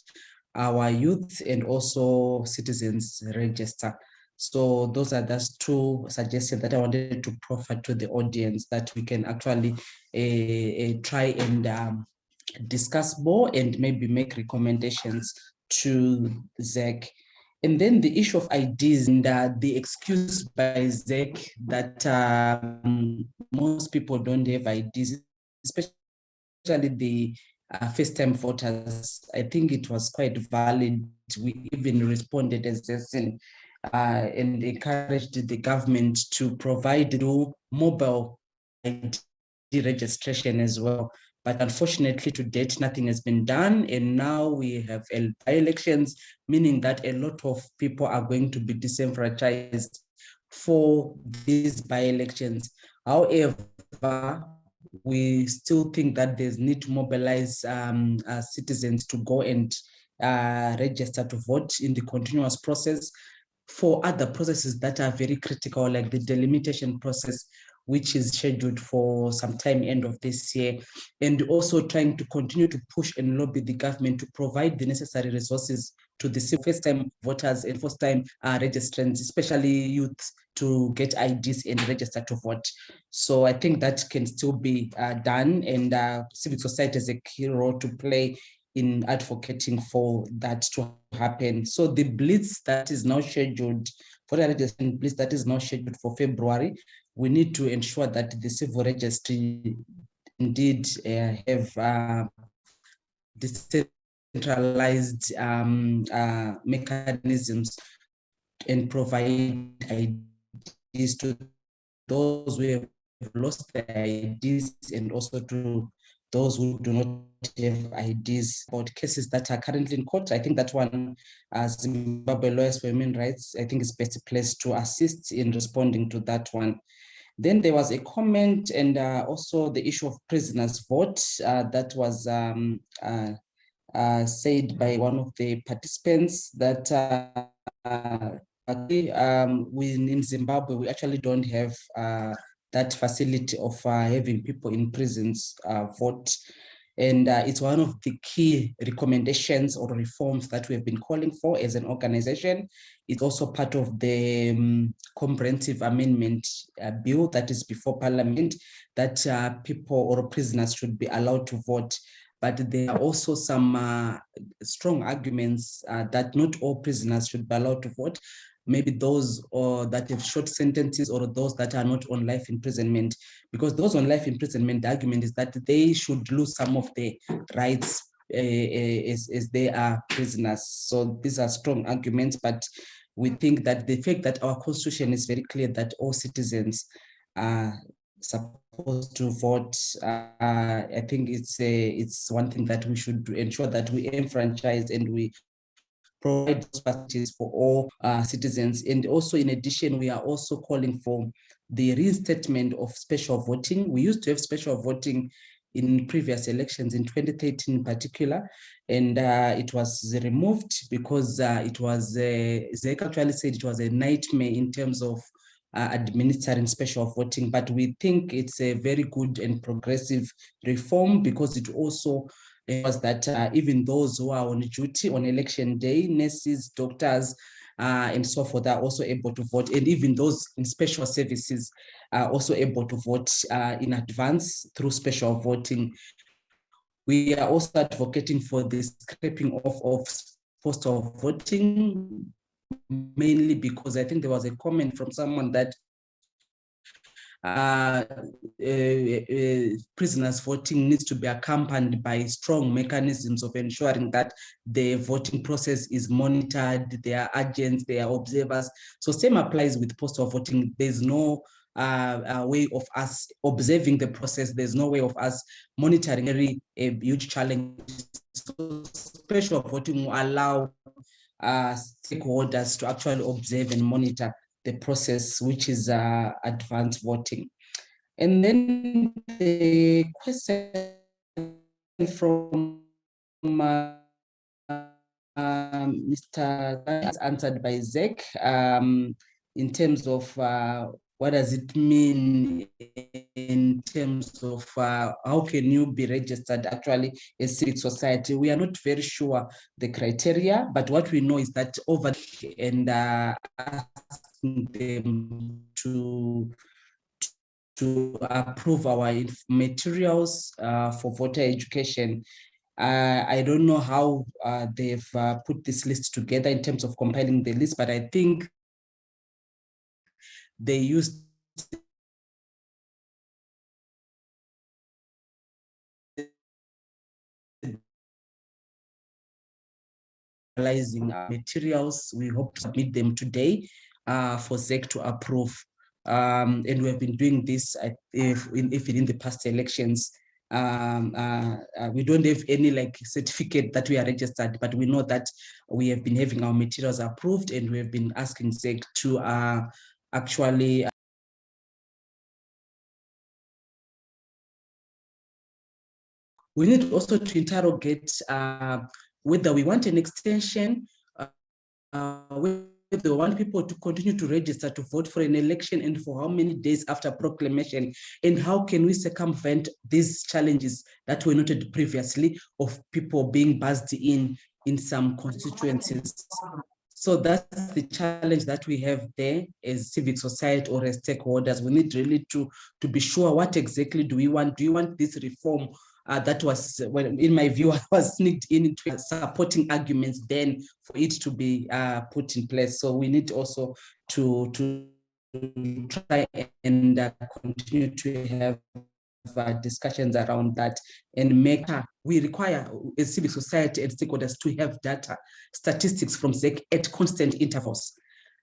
our youth and also citizens register. So those are just two suggestions that I wanted to proffer to the audience, that we can actually try and discuss more and maybe make recommendations to ZEC. And then the issue of IDs and the excuse by ZEC that most people don't have IDs, especially the first-time voters. I think it was quite valid. We even responded as and encouraged the government to provide new mobile ID registration as well. But unfortunately, to date, nothing has been done. And now we have by-elections, meaning that a lot of people are going to be disenfranchised for these by-elections. However, we still think that there's need to mobilize citizens to go and register to vote in the continuous process for other processes that are very critical, like the delimitation process, which is scheduled for some time end of this year, and also trying to continue to push and lobby the government to provide the necessary resources to the first-time voters and first-time registrants, especially youth, to get IDs and register to vote. So I think that can still be done, and civil society has a key role to play in advocating for that to happen. So the blitz that is now scheduled for the registration blitz that is now scheduled for February, we need to ensure that the civil registry indeed have decentralized mechanisms and provide IDs to those who have lost their IDs and also to those who do not have IDs. About cases that are currently in court, I think that one, as Zimbabwe Lawyers for Human Rights, I think is best placed to assist in responding to that one. Then there was a comment and also the issue of prisoners' vote that was said by one of the participants that in Zimbabwe, we actually don't have that facility of having people in prisons vote. And it's one of the key recommendations or reforms that we have been calling for as an organization. It's also part of the comprehensive amendment bill that is before Parliament, that people or prisoners should be allowed to vote. But there are also some strong arguments that not all prisoners should be allowed to vote. Maybe those that have short sentences or those that are not on life imprisonment, because those on life imprisonment, the argument is that they should lose some of their rights as they are prisoners. So these are strong arguments, but we think that the fact that our constitution is very clear that all citizens are supposed to vote, I think it's one thing that we should ensure that we enfranchise and we provide those facilities for all citizens. And also, in addition, we are also calling for the reinstatement of special voting. We used to have special voting in previous elections, in 2013 in particular, and it was removed because it was, ZEC actually said it was a nightmare in terms of administering special voting. But we think it's a very good and progressive reform because it also was that even those who are on duty on election day, nurses, doctors, and so forth are also able to vote. And even those in special services are also able to vote in advance through special voting. We are also advocating for the scrapping off of postal voting, mainly because I think there was a comment from someone that prisoners voting needs to be accompanied by strong mechanisms of ensuring that the voting process is monitored, there are agents, there are observers. So same applies with postal voting. There's no way of us observing the process. There's no way of us monitoring a huge challenge. So special voting will allow stakeholders to actually observe and monitor the process, which is advanced voting. And then the question from Mr. is answered by Zek in terms of what does it mean in terms of how can you be registered actually as civic society. We are not very sure the criteria, but what we know is that over and asking them to approve our materials for voter education. I don't know how they've put this list together in terms of compiling the list, but I think they used materials. We hope to submit them today for ZEC to approve. And we have been doing this if in the past elections. We don't have any like certificate that we are registered, but we know that we have been having our materials approved, and we have been asking ZEC to actually we need also to interrogate whether we want an extension, whether we want people to continue to register to vote for an election, and for how many days after proclamation, and how can we circumvent these challenges that were noted previously of people being buzzed in some constituencies. So that's the challenge that we have there as civic society or as stakeholders. We need really to be sure what exactly do we want. Do you want this reform that was, well, in my view, was sneaked into supporting arguments then for it to be put in place? So we need also to try and continue to have discussions around that and make we require as civic society and stakeholders to have data, statistics from ZEC at constant intervals.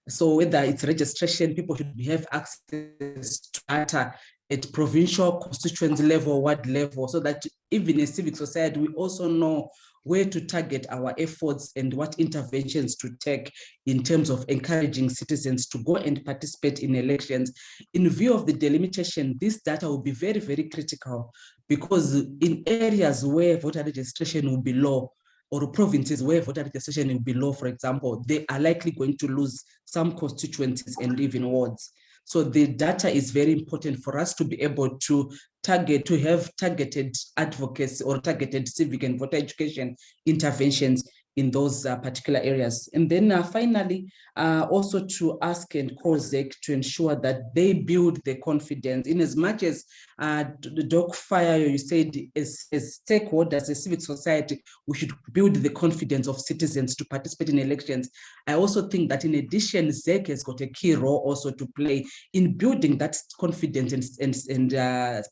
So whether it's registration, people should have access to data at provincial, constituency level, ward level, so that even as civic society, we also know where to target our efforts and what interventions to take in terms of encouraging citizens to go and participate in elections. In view of the delimitation, this data will be very, very critical, because in areas where voter registration will be low, or provinces where voter registration will be low, for example, they are likely going to lose some constituencies and even wards. So the data is very important for us to be able to have targeted advocacy or targeted civic and voter education interventions in those particular areas. And then finally, also to ask and call ZEC to ensure that they build the confidence, in as much as the Doc Fire, you said, as stakeholders, as civic society, we should build the confidence of citizens to participate in elections. I also think that in addition, ZEC has got a key role also to play in building that confidence and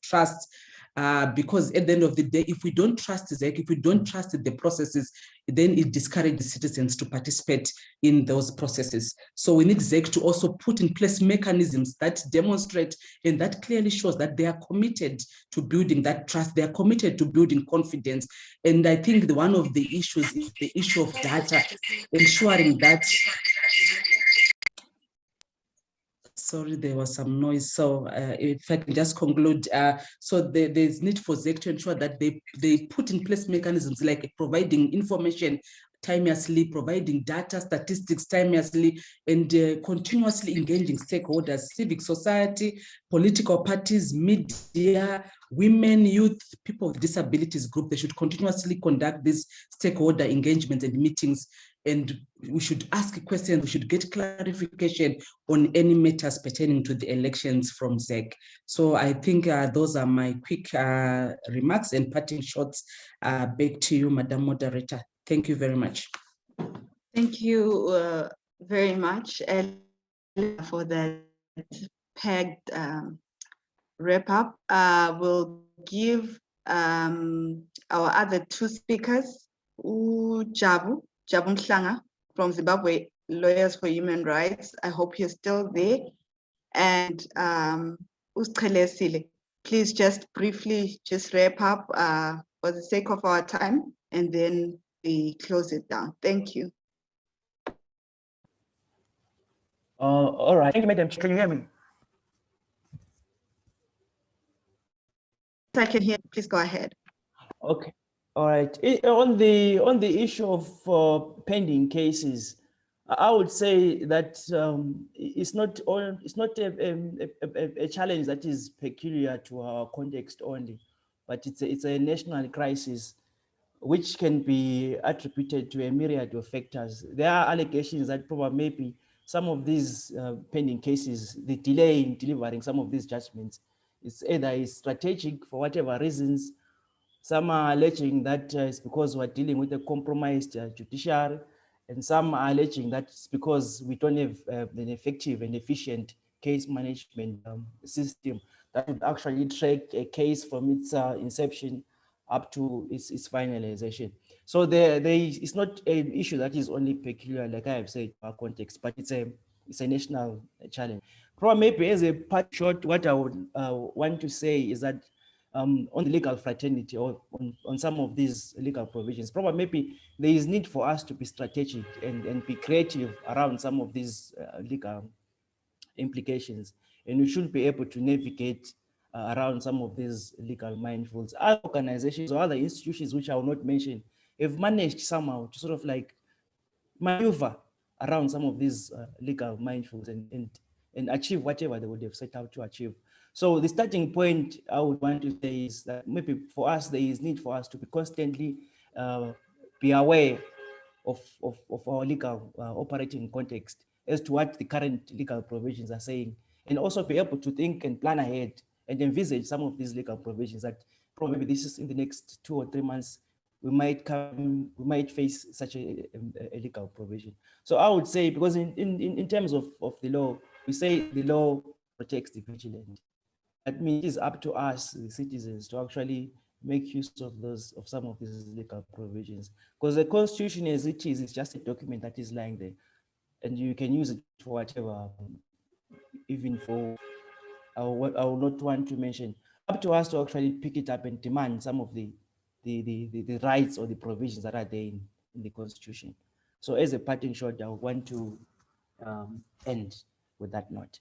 trust. Because at the end of the day, if we don't trust ZEC, if we don't trust the processes, then it discourages citizens to participate in those processes. So we need ZEC to also put in place mechanisms that demonstrate and that clearly shows that they are committed to building that trust, they are committed to building confidence. And I think one of the issues is the issue of data, ensuring that sorry, there was some noise. So if I can just conclude, so there's need for ZEC to ensure that they put in place mechanisms like providing information timelessly, providing data, statistics timelessly, and continuously engaging stakeholders, civic society, political parties, media, women, youth, people with disabilities group. They should continuously conduct these stakeholder engagements and meetings, and we should ask questions, we should get clarification on any matters pertaining to the elections from ZEC. So I think those are my quick remarks and parting shots. Back to you, Madam Moderator. Thank you very much. Thank you very much, Ella, for that packed wrap up. We'll give our other two speakers, Jabu Mhlanga from Zimbabwe Lawyers for Human Rights. I hope you're still there. And Uschelesile, please just briefly just wrap up for the sake of our time, and then we close it down. Thank you. All right. Thank you, Madam Chair. Can you hear me? I can hear. Please go ahead. Okay. All right. On the issue of pending cases, I would say that it's not a challenge that is peculiar to our context only, but it's a national crisis which can be attributed to a myriad of factors. There are allegations that probably maybe some of these pending cases, the delay in delivering some of these judgments, it's either strategic for whatever reasons. Some are alleging that it's because we're dealing with a compromised judiciary, and some are alleging that it's because we don't have an effective and efficient case management system that would actually track a case from its inception up to its finalization. So it's not an issue that is only peculiar, like I have said, to our context, but it's a national challenge. Probably maybe as a part short, what I would want to say is that on the legal fraternity or on some of these legal provisions, probably maybe there is need for us to be strategic and be creative around some of these legal implications, and we should be able to navigate around some of these legal minefields. Other organizations or other institutions, which I will not mention, have managed somehow to sort of like maneuver around some of these legal minefields and achieve whatever they would have set out to achieve. So the starting point I would want to say is that maybe for us, there is need for us to be constantly be aware of our legal operating context as to what the current legal provisions are saying, and also be able to think and plan ahead and envisage some of these legal provisions that probably this is in the next 2 or 3 months, we might face such a legal provision. So I would say, because in terms of the law, we say the law protects the vigilant. That means it's up to us, the citizens, to actually make use of some of these legal provisions. Because the Constitution as it is just a document that is lying there, and you can use it for whatever, even for, I will not want to mention, up to us to actually pick it up and demand some of the rights or the provisions that are there in the Constitution. So as a parting shot, I want to end with that note.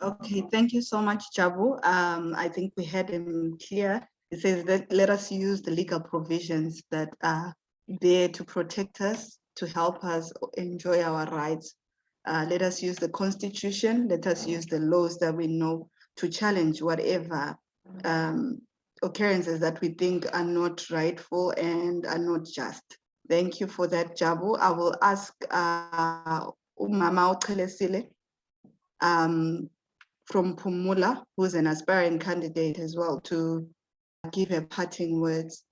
Okay, thank you so much, Jabu. I think we had him clear. It says that let us use the legal provisions that are there to protect us, to help us enjoy our rights. Let us use the Constitution, let us use the laws that we know to challenge whatever occurrences that we think are not rightful and are not just. Thank you for that, Jabu. I will ask Umama Uchelesile, from Pumula, who's an aspiring candidate as well, to give her parting words.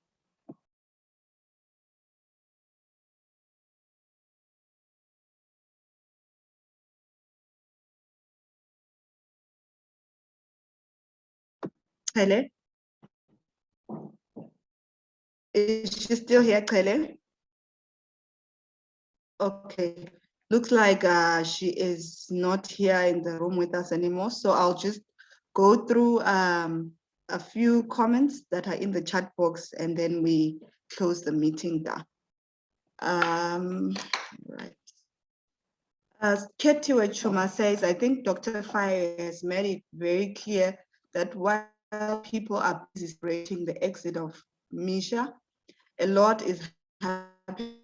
Chele? Is she still here, Chele? Okay, looks like she is not here in the room with us anymore. So I'll just go through a few comments that are in the chat box, and then we close the meeting down. Right. Ketiwe Chuma says, I think Dr. Faye has made it very clear that while people are busy celebrating the exit of Misha, a lot is happening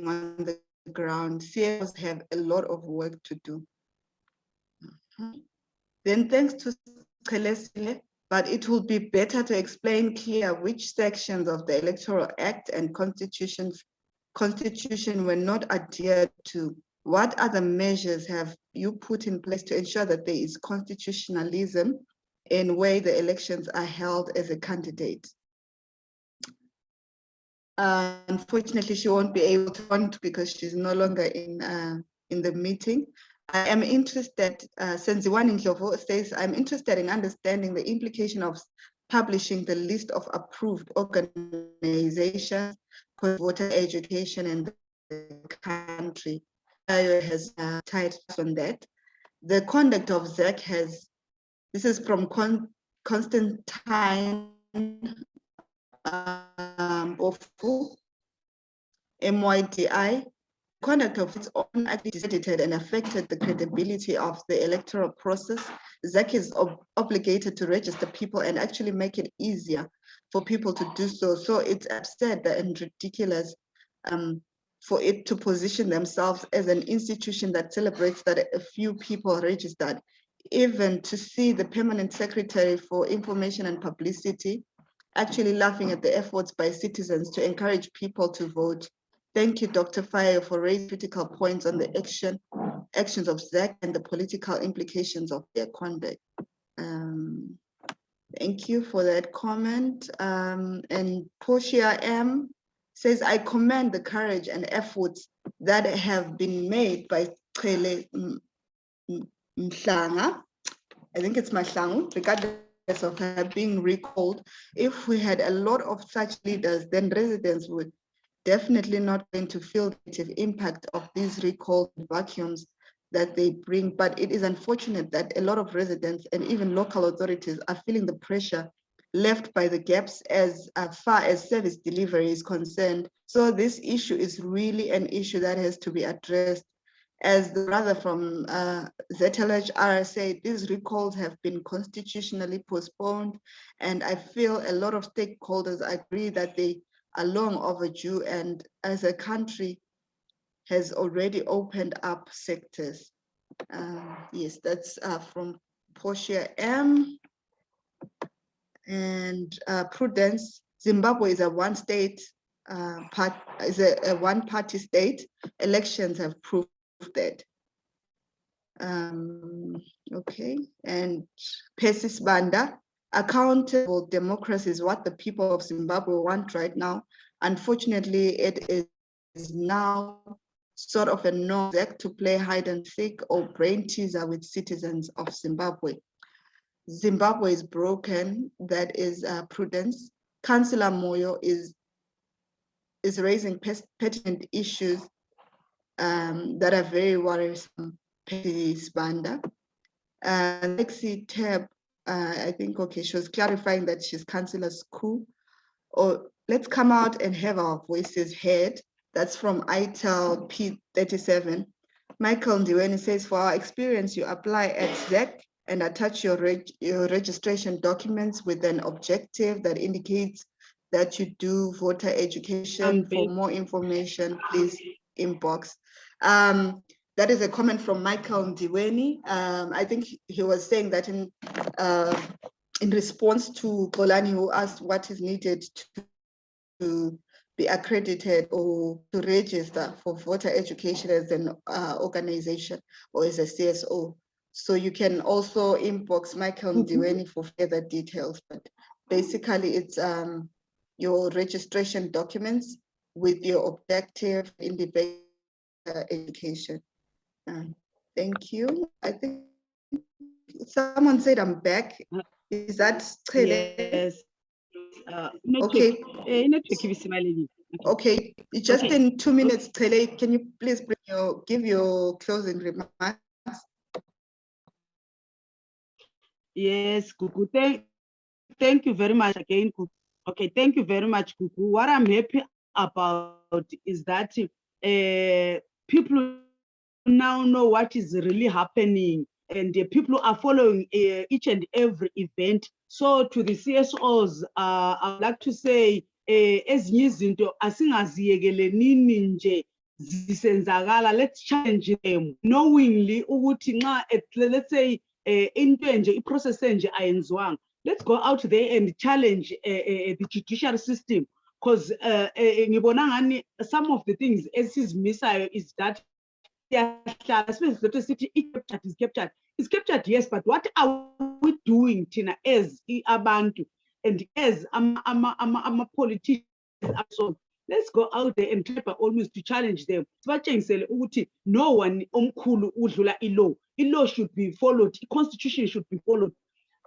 on the ground. CEOs have a lot of work to do. Then thanks to Celestine, but it will be better to explain clear which sections of the Electoral Act and Constitution were not adhered to. What other measures have you put in place to ensure that there is constitutionalism in where the elections are held as a candidate? Unfortunately, she won't be able to respond because she's no longer in the meeting. I am interested, Senziwan Ndlovu says, I'm interested in understanding the implication of publishing the list of approved organizations for voter education in the country. Has tied on that. The conduct of ZEC has, this is from Constantine Ofu, MYDI. conduct of its own actually discredited and affected the credibility of the electoral process. ZEC is obligated to register people and actually make it easier for people to do so. So it's absurd and ridiculous for it to position themselves as an institution that celebrates that a few people registered. Even to see the permanent secretary for information and publicity actually laughing at the efforts by citizens to encourage people to vote. Thank you, Dr. Fayo, for raising critical points on the actions of ZEC and the political implications of their conduct. Thank you for that comment. And Portia M says, I commend the courage and efforts that have been made by Cele Mhlanga, I think it's Mahlangu, regardless of her being recalled. If we had a lot of such leaders, then residents would definitely not going to feel the negative impact of these recall vacuums that they bring. But it is unfortunate that a lot of residents and even local authorities are feeling the pressure left by the gaps as far as service delivery is concerned. So this issue is really an issue that has to be addressed. As the brother from ZLHR said, these recalls have been constitutionally postponed, and I feel a lot of stakeholders agree that they are long overdue, and as a country has already opened up sectors. Yes, that's from Portia M. And Prudence, Zimbabwe is a one-state one-party state. Elections have proved that. Okay, and Persis Banda, accountable democracy is what the people of Zimbabwe want right now. Unfortunately, it is now sort of a norm to play hide and seek or brain teaser with citizens of Zimbabwe. Zimbabwe is broken, that is Prudence. Councillor Moyo is raising pertinent issues that are very worrisome. Persis Banda. Lexi Tab, I think, okay, she was clarifying that she's Councillor's coup. Or let's come out and have our voices heard. That's from ITEL P37. Michael Ndiweni says, for our experience, you apply at ZEC and attach your registration documents with an objective that indicates that you do voter education. For more information, please inbox. That is a comment from Michael Ndiweni. I think he was saying that in response to Polani, who asked what is needed to be accredited or to register for voter education as an organization or as a CSO. So you can also inbox Michael Ndiweni for further details, but basically it's your registration documents with your objective in the education. Thank you. I think someone said I'm back. Is that Yes. okay? Okay, just Okay. in 2 minutes, Tele, can you please give your closing remarks? Yes, Kuku. Thank you very much again, Kuku. Okay, thank you very much, Kuku. What I'm happy about is that people now know what is really happening, and people are following each and every event. So to the CSOs, I'd like to say, ezinye izinto asingaziyekeleni nje zisenzakala, let's challenge them knowingly ukuthi nxa let's say into enje iprocess enje ayenziwanga, let's go out there and challenge the judiciary system, because ngibona ngani some of the things esizimisayo is that city is captured, yes, but what are we doing, Tina, as abantu and as politicians? So let's go out there and try by almost to challenge them. No one omkhulu udlula ilaw. Ilaw should be followed. The constitution should be followed.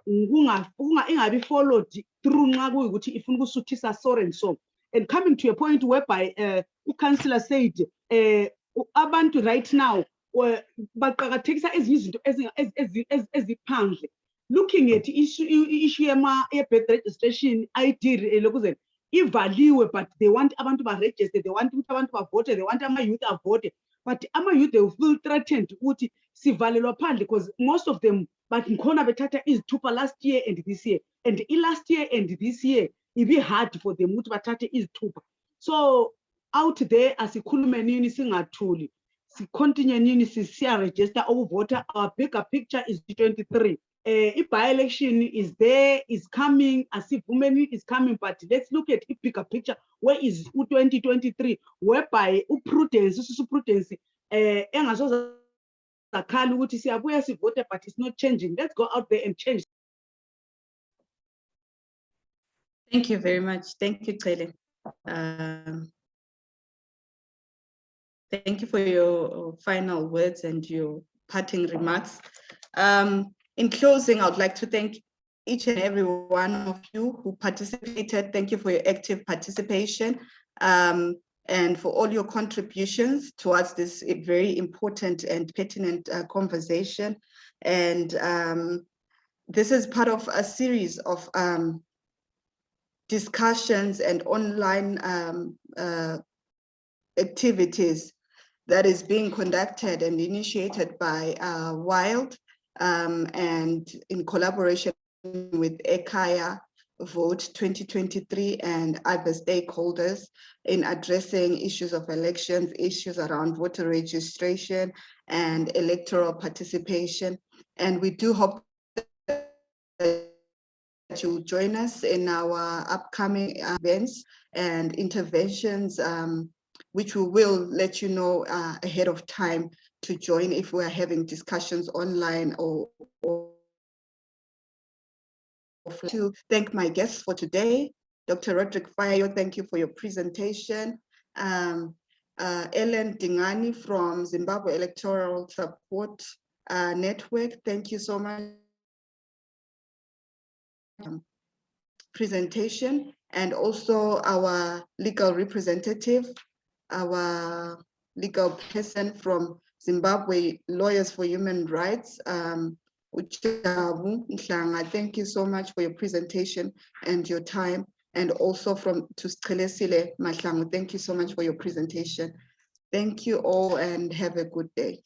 Ingabi followed through nxa kuyikuthi ifuna ukusuthisa so and so. And coming to a point whereby the councillor said abantu right now baqakathekisa ezinye izinto eziphandle, looking at issue birth registration, ID lokuzeni, ivaliwe, but they want abantu ba-register, they want ukuthi abantu bavote, they want ama-youth avote, but ama-youth they will feel threatened ukuthi sivalelwa phandle, because most of them but ngikhona bethatha izithupha last year and this year, and last year and this year ibe hard for them ukuthi bathathe izithupha. So out there asikhulume nini singathuli, si-continue nini siya-register ukuvota. Our bigger picture is 23. By-election is there, is coming, asivume is coming, but let's look at the bigger picture. Where is 2023, whereby uprudence engasoze akhala ukuthi siyabuya sivote, but it's not changing. Let's go out there and change. Thank you very much. Thank you, Cele. Thank you for your final words and your parting remarks. In closing, I would like to thank each and every one of you who participated. Thank you for your active participation and for all your contributions towards this very important and pertinent conversation. And this is part of a series of discussions and online activities that is being conducted and initiated by WILD and in collaboration with EKAYA Vote 2023 and other stakeholders in addressing issues of elections, issues around voter registration and electoral participation. And we do hope that you'll join us in our upcoming events and interventions, which we will let you know ahead of time to join if we're having discussions online or to thank my guests for today. Dr. Roderick Fayo, thank you for your presentation. Ellen Dingani from Zimbabwe Electoral Support Network, thank you so much. Presentation, and also our legal representative, our legal person from Zimbabwe Lawyers for Human Rights, Uchabu Nhlanga, thank you so much for your presentation and your time. And also from Tuskelesile Mahlangu, thank you so much for your presentation. Thank you all and have a good day.